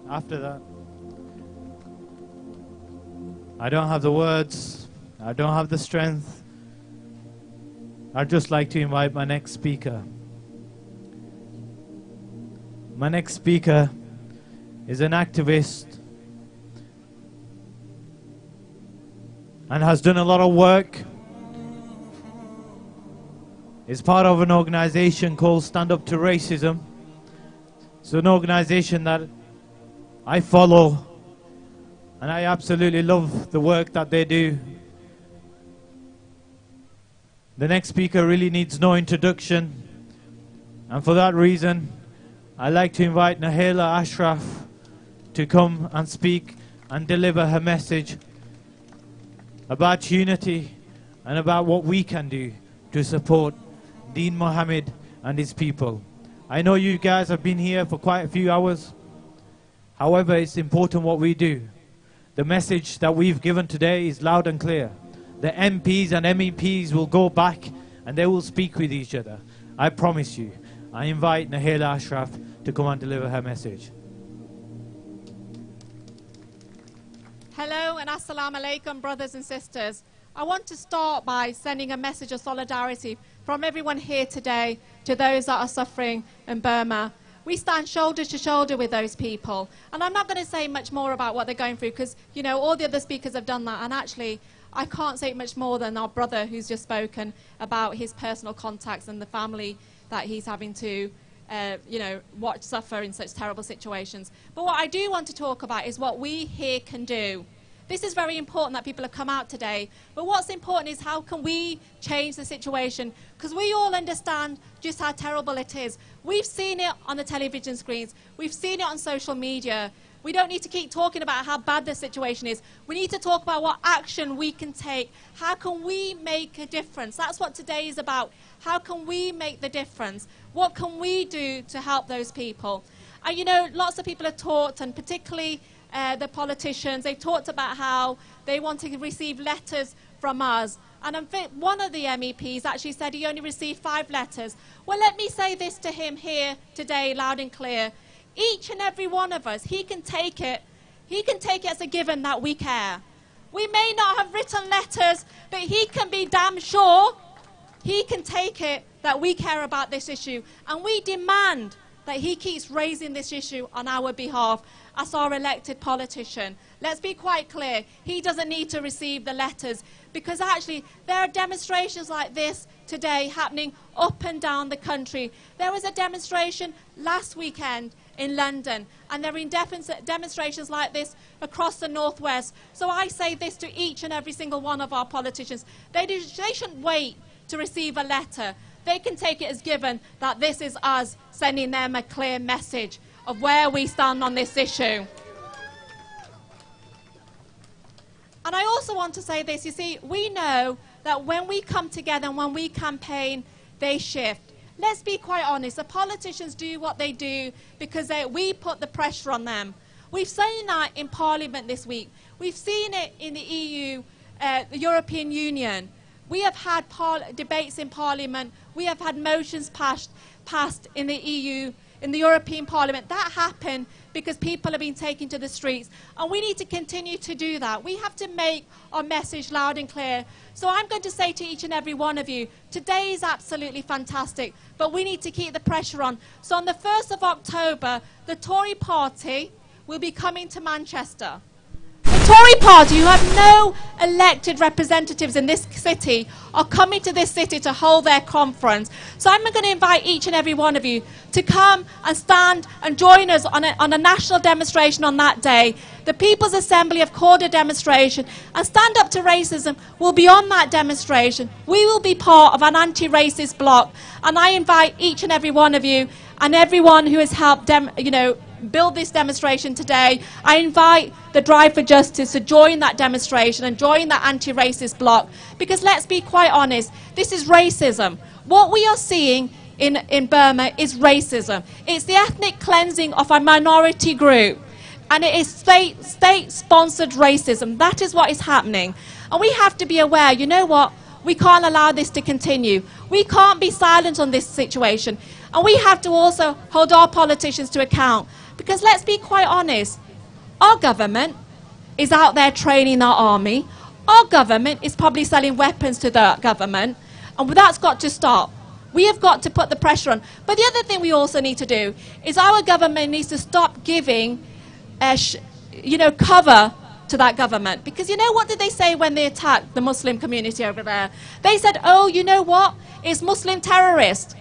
after that. I don't have the words. I don't have the strength. I'd just like to invite my next speaker. My next speaker is an activist and has done a lot of work. Is part of an organization called Stand Up to Racism. It's an organization that I follow, and I absolutely love the work that they do. The next speaker really needs no introduction, and for that reason, I'd like to invite Nahela Ashraf to come and speak and deliver her message about unity and about what we can do to support Deen Mohammed and his people. I know you guys have been here for quite a few hours. However, it's important what we do. The message that we've given today is loud and clear. The MPs and MEPs will go back and they will speak with each other. I promise you. I invite Nahela Ashraf to come and deliver her message. Hello and assalamu alaikum, brothers and sisters. I want to start by sending a message of solidarity from everyone here today to those that are suffering in Burma. We stand shoulder to shoulder with those people. And I'm not going to say much more about what they're going through because, you know, all the other speakers have done that. And actually, I can't say much more than our brother who's just spoken about his personal contacts and the family that he's having to, you know, watch suffer in such terrible situations. But what I do want to talk about is what we here can do. This is very important that people have come out today. But what's important is how can we change the situation? Because we all understand just how terrible it is. We've seen it on the television screens. We've seen it on social media. We don't need to keep talking about how bad the situation is. We need to talk about what action we can take. How can we make a difference? That's what today is about. How can we make the difference? What can we do to help those people? And you know, lots of people have talked, and particularly the politicians, they've talked about how they want to receive letters from us. And in fact, one of the MEPs actually said he only received 5 letters. Well, let me say this to him here today, loud and clear. Each and every one of us, he can take it as a given that we care. We may not have written letters, but he can be damn sure he can take it that we care about this issue. And we demand that he keeps raising this issue on our behalf as our elected politician. Let's be quite clear, he doesn't need to receive the letters because actually there are demonstrations like this today happening up and down the country. There was a demonstration last weekend in London, and there are demonstrations like this across the northwest. So I say this to each and every single one of our politicians. They shouldn't wait to receive a letter. They can take it as given that this is us sending them a clear message of where we stand on this issue. And I also want to say this, you see, we know that when we come together and when we campaign, they shift. Let's be quite honest, the politicians do what they do because we put the pressure on them. We've seen that in Parliament this week. We've seen it in the EU, the European Union. We have had debates in Parliament. We have had motions passed in the EU, in the European Parliament. That happened because people have been taken to the streets. And we need to continue to do that. We have to make our message loud and clear. So I'm going to say to each and every one of you, today is absolutely fantastic, but we need to keep the pressure on. So on the 1st of October, the Tory party will be coming to Manchester. The Tory party, who have no elected representatives in this city, are coming to this city to hold their conference. So I'm going to invite each and every one of you to come and stand and join us on a national demonstration on that day. The People's Assembly have called a demonstration, and Stand Up to Racism will be on that demonstration. We will be part of an anti-racist bloc, and I invite each and every one of you and everyone who has helped build this demonstration today. I invite the Drive for Justice to join that demonstration and join that anti-racist bloc, because let's be quite honest, this is racism. What we are seeing in Burma is racism. It's the ethnic cleansing of a minority group, and it is state-sponsored racism. That is what is happening. And we have to be aware, you know what, we can't allow this to continue. We can't be silent on this situation. And we have to also hold our politicians to account. Because let's be quite honest, our government is out there training our army. Our government is probably selling weapons to the government. And that's got to stop. We have got to put the pressure on. But the other thing we also need to do is our government needs to stop giving cover to that government. Because you know what did they say when they attacked the Muslim community over there? They said, oh, you know what? It's Muslim terrorists.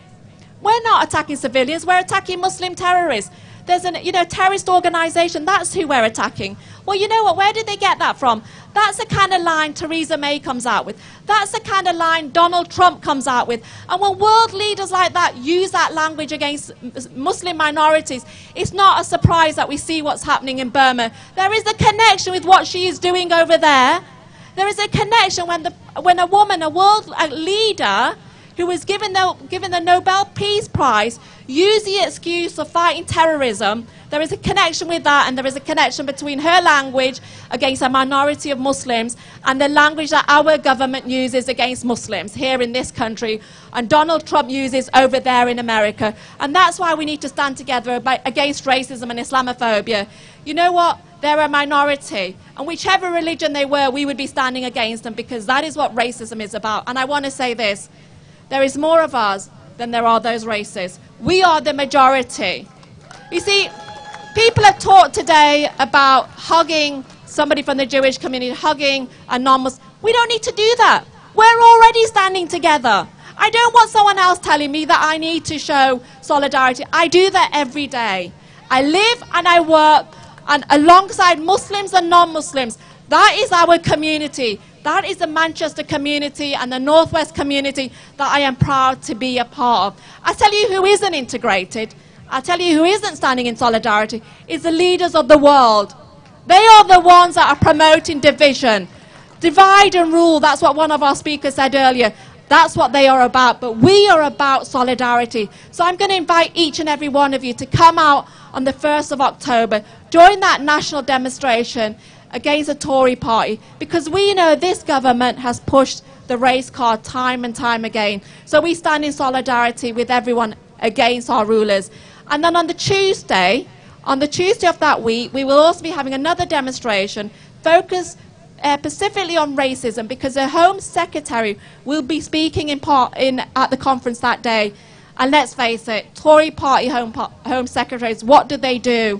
We're not attacking civilians, we're attacking Muslim terrorists. there's an, you know, terrorist organization, that's who we're attacking. Well, you know what, where did they get that from? That's the kind of line Theresa May comes out with. That's the kind of line Donald Trump comes out with. And when world leaders like that use that language against Muslim minorities, it's not a surprise that we see what's happening in Burma. There is a connection with what she is doing over there. There is a connection when a woman, a world leader, who was given the Nobel Peace Prize, used the excuse of fighting terrorism. There is a connection with that, and there is a connection between her language against a minority of Muslims and the language that our government uses against Muslims here in this country and Donald Trump uses over there in America. And that's why we need to stand together against racism and Islamophobia. You know what? They're a minority, and whichever religion they were, we would be standing against them, because that is what racism is about. And I want to say this. There is more of us than there are those races. We are the majority. You see, people have talked today about hugging somebody from the Jewish community, hugging a non-Muslim. We don't need to do that. We're already standing together. I don't want someone else telling me that I need to show solidarity. I do that every day. I live and I work and alongside Muslims and non-Muslims. That is our community. That is the Manchester community and the Northwest community that I am proud to be a part of. I tell you who isn't integrated, I tell you who isn't standing in solidarity, is the leaders of the world. They are the ones that are promoting division. Divide and rule, that's what one of our speakers said earlier. That's what they are about, but we are about solidarity. So I'm going to invite each and every one of you to come out on the 1st of October, join that national demonstration against the Tory party, because we know this government has pushed the race card time and time again. So we stand in solidarity with everyone against our rulers. And then on the Tuesday of that week, we will also be having another demonstration focused specifically on racism, because the Home Secretary will be speaking at the conference that day. And let's face it, Tory party Home Secretaries, what do?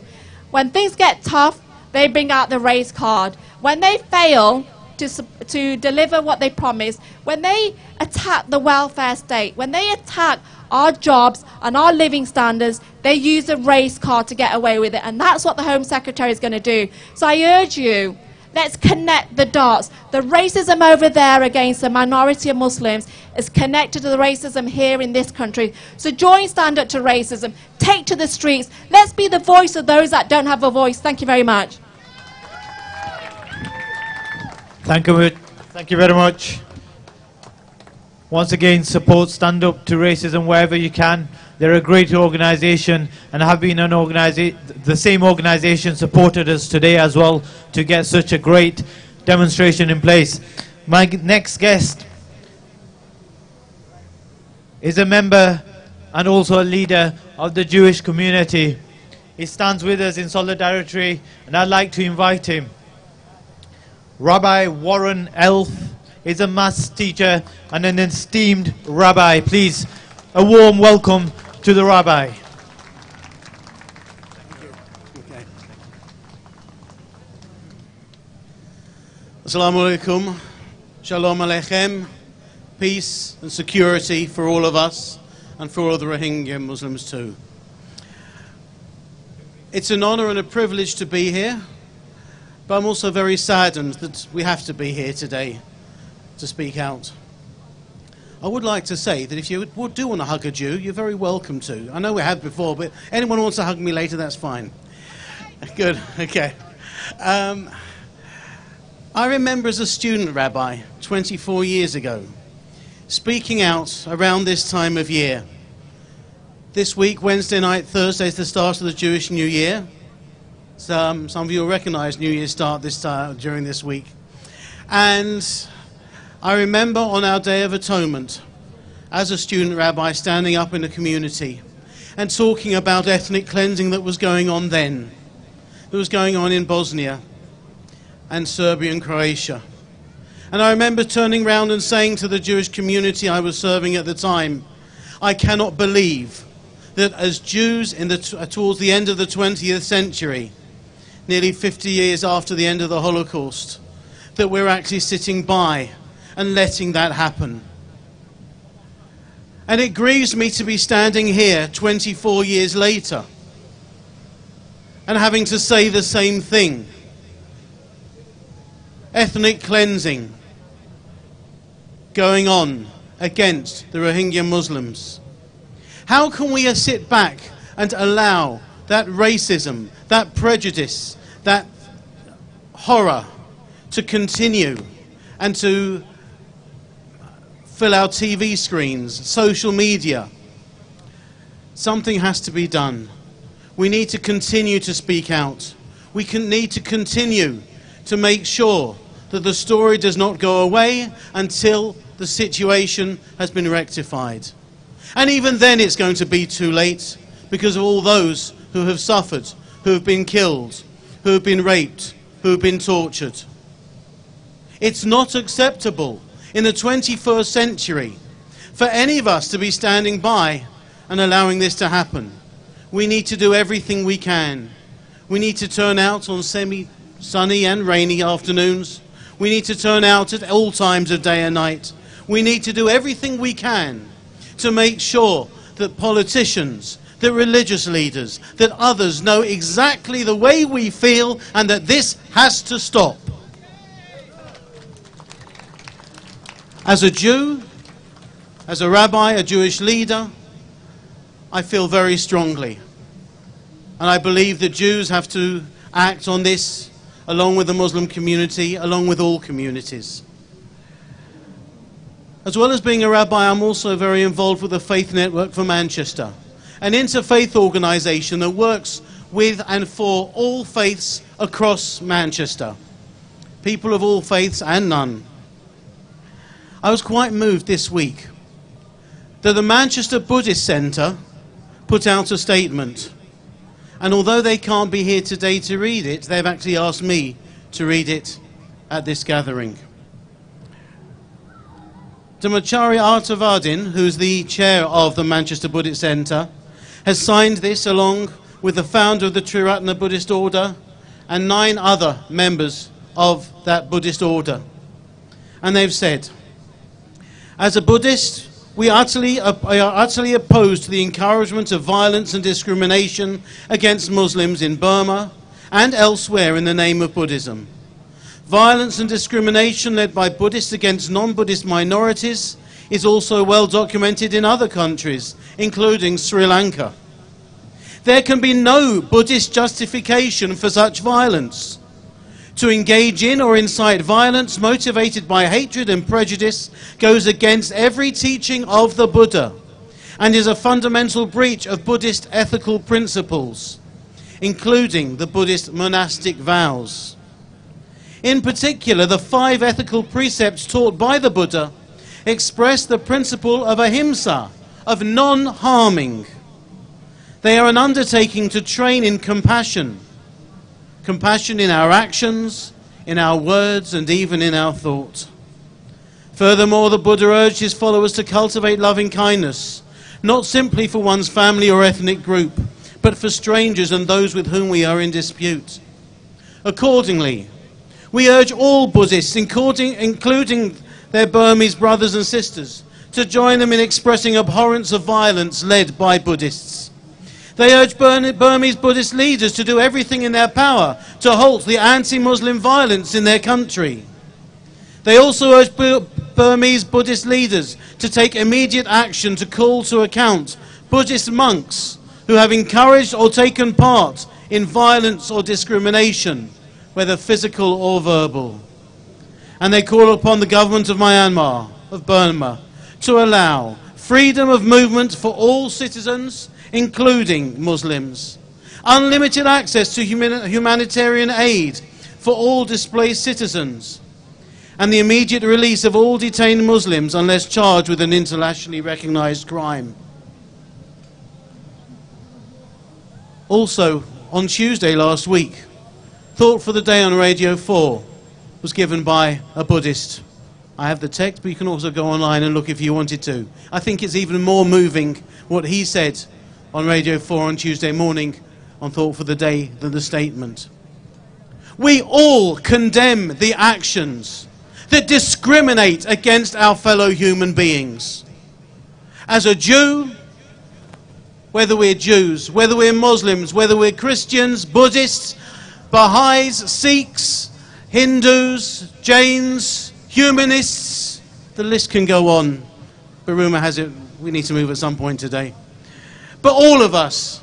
When things get tough, they bring out the race card. When they fail to deliver what they promise, when they attack the welfare state, when they attack our jobs and our living standards, they use a race card to get away with it. And that's what the Home Secretary is going to do. So I urge you, let's connect the dots. The racism over there against the minority of Muslims is connected to the racism here in this country. So join Stand Up to Racism. Take to the streets. Let's be the voice of those that don't have a voice. Thank you very much. Thank you very much. Once again, support Stand Up to Racism wherever you can. They're a great organisation and have been an organisation. The same organisation supported us today as well to get such a great demonstration in place. My next guest is a member and also a leader of the Jewish community. He stands with us in solidarity, and I'd like to invite him. Rabbi Warren Elf is a maths teacher and an esteemed rabbi. Please, a warm welcome to the rabbi. Okay. Assalamu alaikum. Shalom aleichem. Peace and security for all of us and for all the Rohingya Muslims too. It's an honor and a privilege to be here, but I'm also very saddened that we have to be here today to speak out. I would like to say that if you do want to hug a Jew, you're very welcome to. I know we had before, but anyone wants to hug me later, that's fine. Good, okay. I remember as a student rabbi 24 years ago, speaking out around this time of year. This week, Wednesday night, Thursday is the start of the Jewish New Year. Some of you will recognize New Year's start during this week. And I remember on our Day of Atonement, as a student rabbi, standing up in the community and talking about ethnic cleansing that was going on then, that was going on in Bosnia and Serbia and Croatia. And I remember turning around and saying to the Jewish community I was serving at the time, I cannot believe that as Jews towards the end of the 20th century, nearly 50 years after the end of the Holocaust, that we're actually sitting by and letting that happen. And it grieves me to be standing here 24 years later, and having to say the same thing. Ethnic cleansing going on against the Rohingya Muslims. How can we sit back and allow that racism, that prejudice, that horror to continue and to fill our TV screens, social media? Something has to be done. We need to continue to speak out. We need to continue to make sure that the story does not go away until the situation has been rectified. And even then it's going to be too late because of all those who have suffered, who have been killed, who have been raped, who have been tortured. It's not acceptable in the 21st century for any of us to be standing by and allowing this to happen. We need to do everything we can. We need to turn out on semi-sunny and rainy afternoons. We need to turn out at all times of day and night. We need to do everything we can to make sure that politicians, that religious leaders, that others know exactly the way we feel and that this has to stop. As a Jew, as a rabbi, a Jewish leader, I feel very strongly. And I believe that Jews have to act on this along with the Muslim community, along with all communities. As well as being a rabbi, I'm also very involved with the Faith Network for Manchester, an interfaith organisation that works with and for all faiths across Manchester, people of all faiths and none. I was quite moved this week that the Manchester Buddhist Centre put out a statement, and although they can't be here today to read it, they've actually asked me to read it at this gathering. Dhamacharya Artavardin, who's the chair of the Manchester Buddhist Centre, has signed this along with the founder of the Triratna Buddhist Order and 9 other members of that Buddhist order. And they've said, as a Buddhist, we are utterly opposed to the encouragement of violence and discrimination against Muslims in Burma and elsewhere in the name of Buddhism. Violence and discrimination led by Buddhists against non-Buddhist minorities is also well documented in other countries, including Sri Lanka. There can be no Buddhist justification for such violence. To engage in or incite violence motivated by hatred and prejudice goes against every teaching of the Buddha and is a fundamental breach of Buddhist ethical principles, including the Buddhist monastic vows. In particular, the 5 ethical precepts taught by the Buddha express the principle of ahimsa, of non-harming. They are an undertaking to train in compassion. Compassion in our actions, in our words, and even in our thought. Furthermore, the Buddha urged his followers to cultivate loving kindness, not simply for one's family or ethnic group, but for strangers and those with whom we are in dispute. Accordingly, we urge all Buddhists, including their Burmese brothers and sisters, to join them in expressing abhorrence of violence led by Buddhists. They urge Burmese Buddhist leaders to do everything in their power to halt the anti-Muslim violence in their country. They also urge Burmese Buddhist leaders to take immediate action to call to account Buddhist monks who have encouraged or taken part in violence or discrimination, whether physical or verbal. And they call upon the government of Myanmar, of Burma, to allow freedom of movement for all citizens, including Muslims, unlimited access to humanitarian aid for all displaced citizens, and the immediate release of all detained Muslims unless charged with an internationally recognized crime. Also, on Tuesday last week, Thought for the Day on Radio 4 was given by a Buddhist. I have the text, but you can also go online and look if you wanted to. I think it's even more moving what he said on Radio 4 on Tuesday morning on Thought for the Day than the statement. We all condemn the actions that discriminate against our fellow human beings. As a Jew, whether we're Jews, whether we're Muslims, whether we're Christians, Buddhists, Baha'is, Sikhs, Hindus, Jains, humanists, the list can go on. But rumour has it we need to move at some point today. But all of us,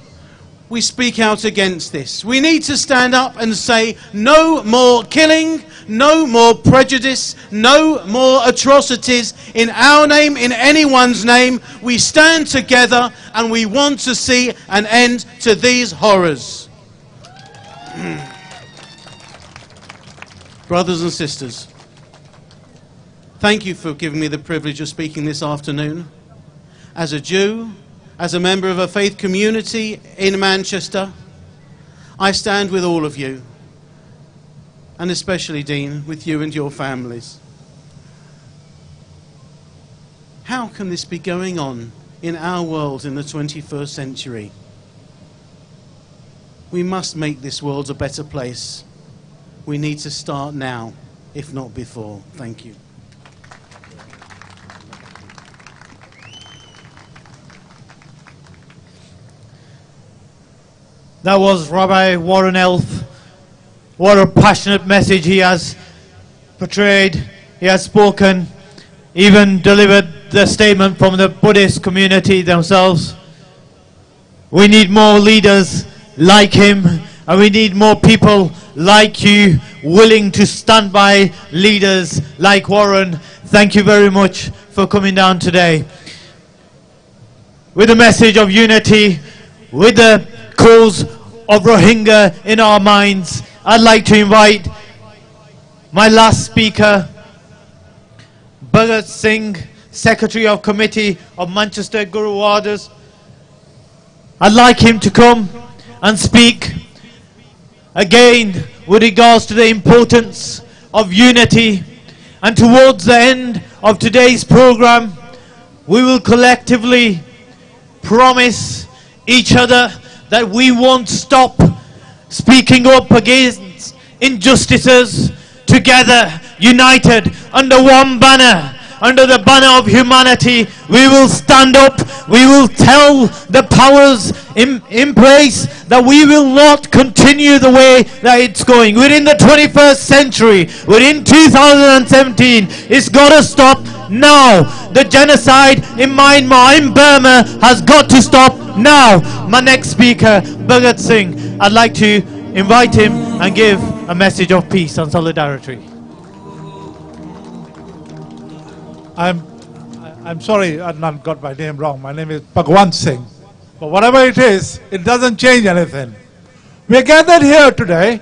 we speak out against this. We need to stand up and say no more killing, no more prejudice, no more atrocities in our name, in anyone's name. We stand together and we want to see an end to these horrors. Brothers and sisters, thank you for giving me the privilege of speaking this afternoon. As a Jew, as a member of a faith community in Manchester, I stand with all of you, and especially, Dean, with you and your families. How can this be going on in our world in the 21st century? We must make this world a better place. We need to start now, if not before. Thank you. That was Rabbi Warren Elf. What a passionate message he has portrayed. He has spoken, even delivered the statement from the Buddhist community themselves. We need more leaders like him, and we need more people like you willing to stand by leaders like Warren. Thank you very much for coming down today. With a message of unity, with the cause of Rohingya in our minds, I'd like to invite my last speaker, Bhagat Singh, Secretary of Committee of Manchester Guruwadas. I'd like him to come and speak again with regards to the importance of unity. And towards the end of today's program, we will collectively promise each other that we won't stop speaking up against injustices, together, united, under one banner, under the banner of humanity. We will stand up, we will tell the powers in place that we will not continue the way that it's going. We're in the 21st century, we're in 2017, it's got to stop now. The genocide in Myanmar, in Burma, has got to stop now. My next speaker, Bhagat Singh, I'd like to invite him and give a message of peace and solidarity. I'm sorry Adnan got my name wrong. My name is Bhagwan Singh. But whatever it is, it doesn't change anything. We are gathered here today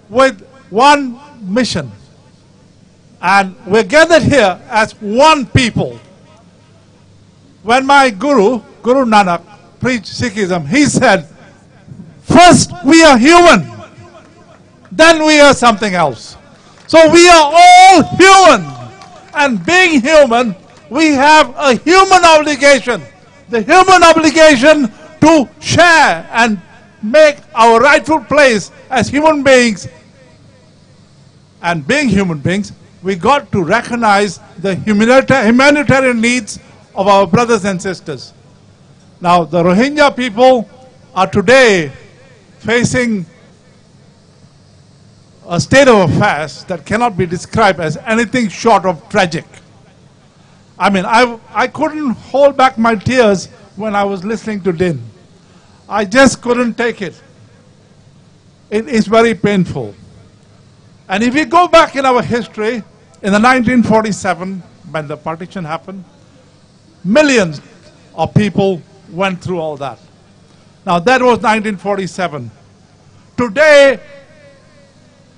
with one mission. And we're gathered here as one people. When my Guru Nanak, preached Sikhism, he said, first we are human, then we are something else. So we are all human. And being human, we have a human obligation. The human obligation to share and make our rightful place as human beings. And being human beings, we got to recognize the humanitarian needs of our brothers and sisters. Now, the Rohingya people are today facing a state of affairs that cannot be described as anything short of tragic. I mean, I couldn't hold back my tears when I was listening to Din. I just couldn't take it. It is very painful. And if we go back in our history, in the 1947, when the partition happened, millions of people went through all that. Now that was 1947. Today,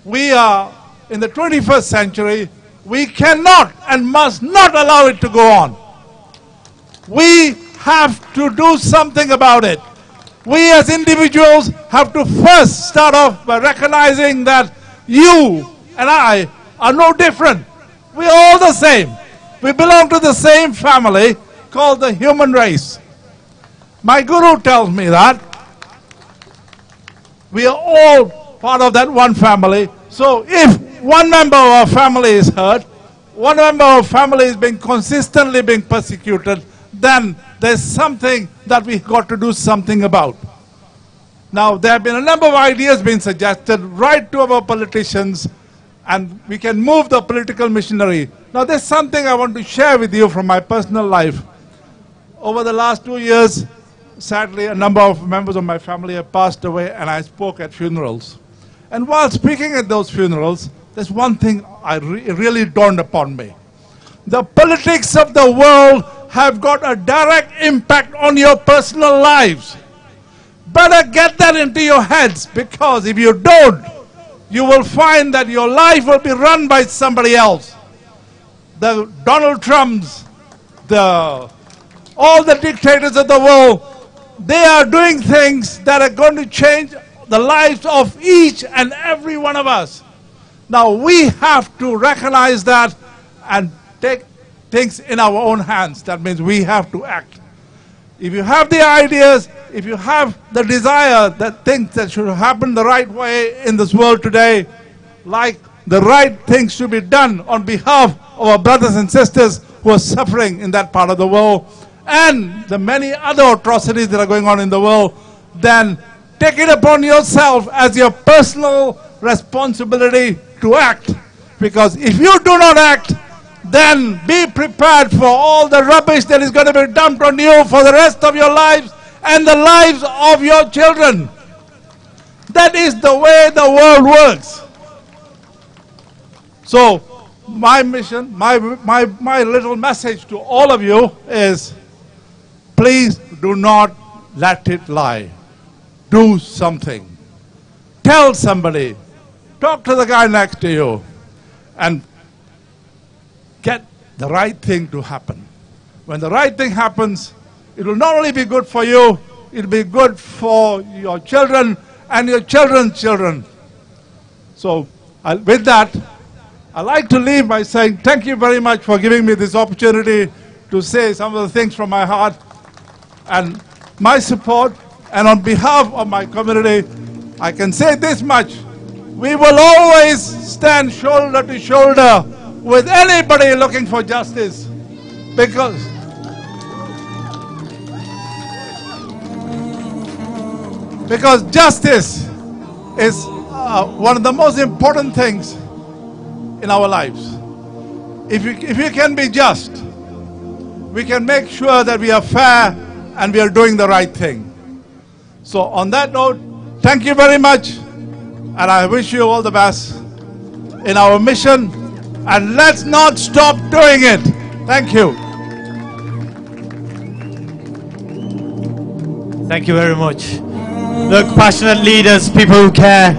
we are in the 21st century. We cannot and must not allow it to go on. We have to do something about it. We as individuals have to first start off by recognizing that you and I are no different. We're all the same. We belong to the same family called the human race. My Guru tells me that we are all part of that one family. So if one member of our family is hurt, one member of our family is consistently being persecuted, then there's something that we got to do something about. Now, there have been a number of ideas being suggested right to our politicians, and we can move the political machinery. Now, there's something I want to share with you from my personal life. Over the last 2 years, sadly, a number of members of my family have passed away, and I spoke at funerals. And while speaking at those funerals, there's one thing really dawned upon me. The politics of the world have got a direct impact on your personal lives. Better get that into your heads, because if you don't, you will find that your life will be run by somebody else. The Donald Trumps, all the dictators of the world, they are doing things that are going to change the lives of each and every one of us. Now we have to recognize that and take things in our own hands. That means we have to act. If you have the ideas, if you have the desire that things that should happen the right way in this world today, like the right things should be done on behalf of our brothers and sisters who are suffering in that part of the world, and the many other atrocities that are going on in the world, then take it upon yourself as your personal responsibility to act. Because if you do not act, then be prepared for all the rubbish that is going to be dumped on you for the rest of your lives and the lives of your children. That is the way the world works. So my mission, my little message to all of you is, please do not let it lie. Do something. Tell somebody. Talk to the guy next to you and get the right thing to happen. When the right thing happens, it will not only be good for you, it will be good for your children and your children's children. So with that, I'd like to leave by saying thank you very much for giving me this opportunity to say some of the things from my heart and my support. And on behalf of my community, I can say this much: we will always stand shoulder to shoulder with anybody looking for justice, because justice is one of the most important things in our lives. If we can be just, we can make sure that we are fair and we are doing the right thing. So on that note, thank you very much, and I wish you all the best in our mission, and let's not stop doing it. Thank you. Thank you very much. Look, passionate leaders, people who care,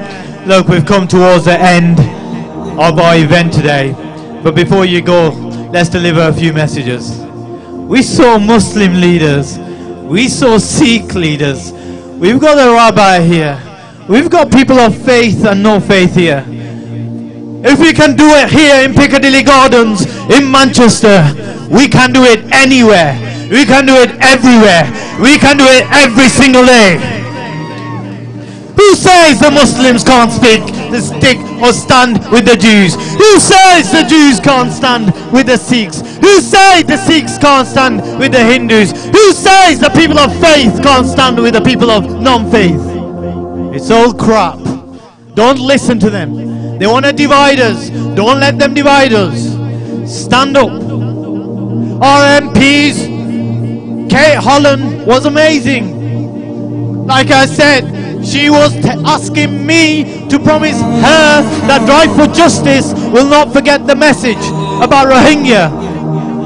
look, we've come towards the end of our event today. But before you go, let's deliver a few messages. We saw Muslim leaders. We saw Sikh leaders. We've got a rabbi here. We've got people of faith and no faith here. If we can do it here in Piccadilly Gardens, in Manchester, we can do it anywhere. We can do it everywhere. We can do it every single day. Who says the Muslims can't stick or stand with the Jews? Who says the Jews can't stand with the Sikhs? Who says the Sikhs can't stand with the Hindus? Who says the people of faith can't stand with the people of non-faith? It's all crap. Don't listen to them. They want to divide us. Don't let them divide us. Stand up. Our MPs, Kate Holland was amazing. Like I said, she was asking me to promise her that Drive for Justice will not forget the message about Rohingya.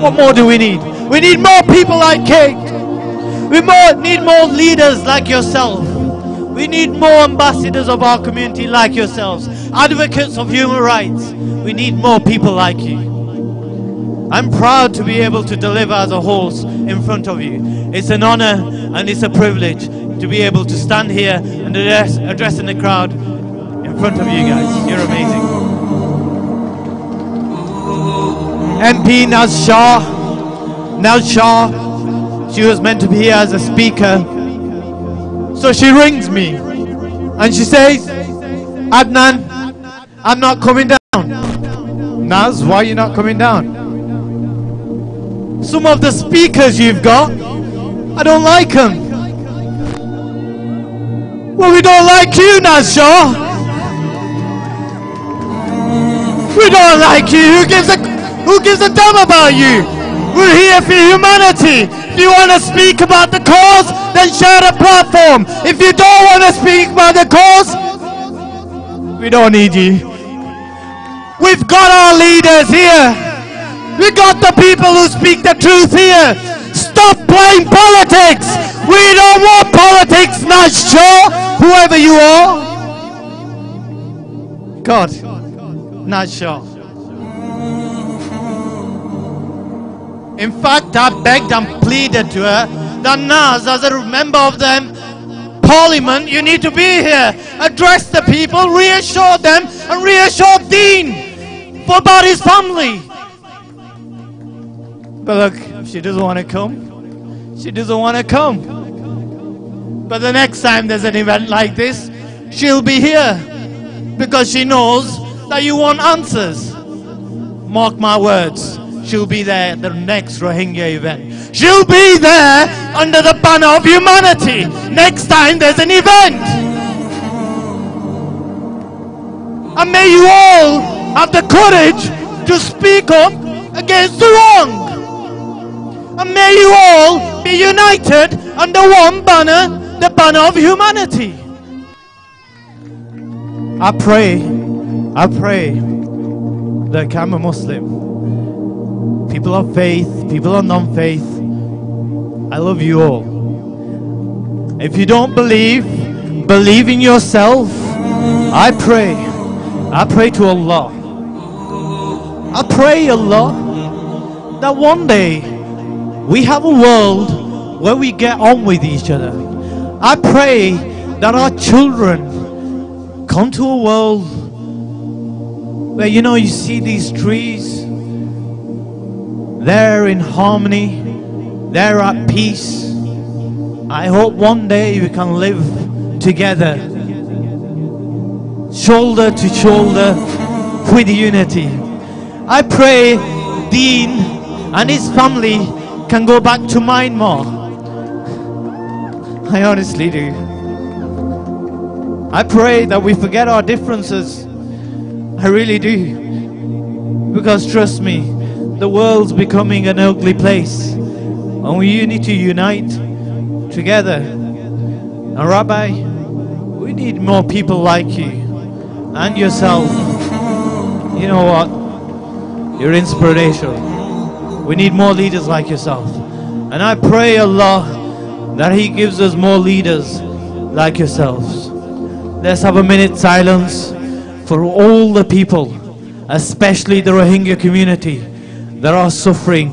What more do we need? We need more people like Kate. We need more leaders like yourself. We need more ambassadors of our community like yourselves. Advocates of human rights. We need more people like you. I'm proud to be able to deliver as a host in front of you. It's an honor and it's a privilege to be able to stand here and addressing the crowd in front of you guys. You're amazing. MP Naz Shah, she was meant to be here as a speaker. So she rings me and she says, Adnan, I'm not coming down. Naz, why are you not coming down? Some of the speakers you've got I don't like him. Well, we don't like you, Naz Shah. We don't like you. Who gives a damn about you? We're here for humanity. If you want to speak about the cause, then share the platform. If you don't want to speak about the cause, we don't need you. We've got our leaders here. We got the people who speak the truth here. Stop playing politics. We don't want politics, Naz Shah, whoever you are. God, Naz Shah. In fact, I begged and pleaded to her that Naz, as a member of the Parliament, you need to be here. Address the people, reassure them, and reassure Dean about his family. But look, she doesn't want to come. She doesn't want to come. But the next time there's an event like this, she'll be here. Because she knows that you want answers. Mark my words. She'll be there at the next Rohingya event. She'll be there under the banner of humanity. Next time there's an event. And may you all have the courage to speak up against the wrong. And may you all be united under one banner, the banner of humanity. I pray that I'm a Muslim. People of faith, people of non-faith, I love you all. If you don't believe in yourself. I pray to Allah. I pray, Allah, that one day we have a world where we get on with each other. I pray that our children come to a world where, you see these trees, they're in harmony, they're at peace. I hope one day we can live together, shoulder to shoulder, with unity. I pray Dean and his family can go back to Myanmar. I honestly do. I pray that we forget our differences. I really do. Because trust me, the world's becoming an ugly place. And we need to unite together. And Rabbi, we need more people like you and yourself. You know what? You're inspirational. We need more leaders like yourself. And I pray Allah that He gives us more leaders like yourselves. Let's have a minute silence for all the people, especially the Rohingya community, that are suffering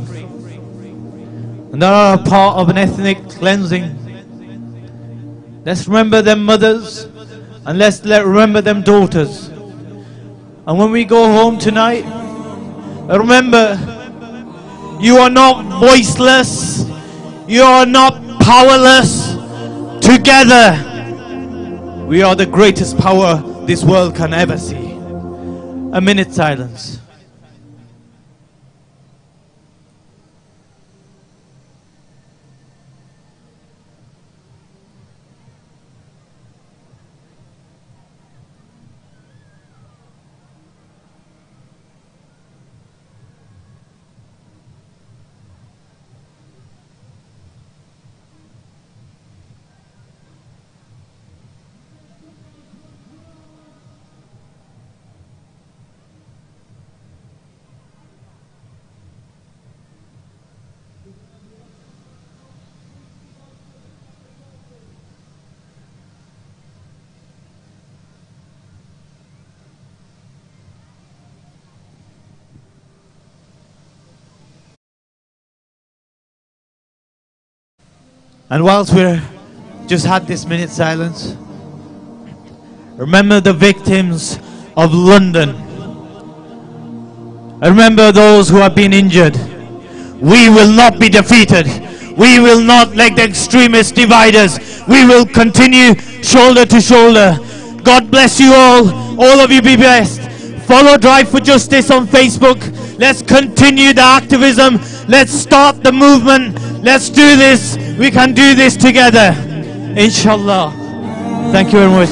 and that are a part of an ethnic cleansing. Let's remember them mothers and let's remember them daughters. And when we go home tonight, remember, you are not voiceless, you are not powerless. Together we are the greatest power this world can ever see. A minute silence. And whilst we're just had this minute silence, remember the victims of London. Remember those who have been injured. We will not be defeated. We will not let the extremists divide us. We will continue shoulder to shoulder. God bless you all. All of you be blessed. Follow Drive for Justice on Facebook. Let's continue the activism. Let's start the movement. Let's do this. We can do this together. Inshallah. Thank you very much.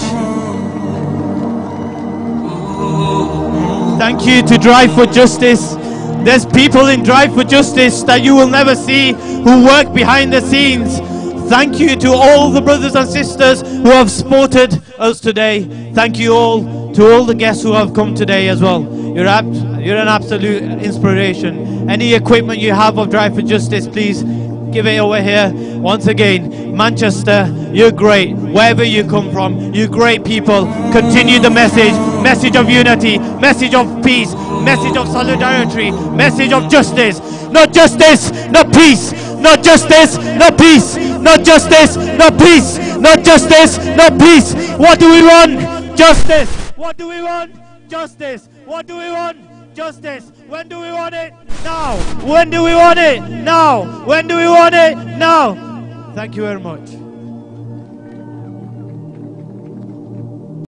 Thank you to Drive for Justice. There's people in Drive for Justice that you will never see who work behind the scenes. Thank you to all the brothers and sisters who have supported us today. Thank you all to all the guests who have come today as well. You're an absolute inspiration. Any equipment you have of Drive for Justice, please give it over here. Once again, Manchester, you're great. Wherever you come from, you're great people. Continue the message of unity, message of peace, message of solidarity, message of justice. Not justice, not peace. Not justice, not peace. Not justice, not peace. Not justice, not peace. What do we want? Justice. What do we want? Justice. What do we want? Justice. When do we want it? Now. When do we want it? Now. When do we want it? Now. Thank you very much.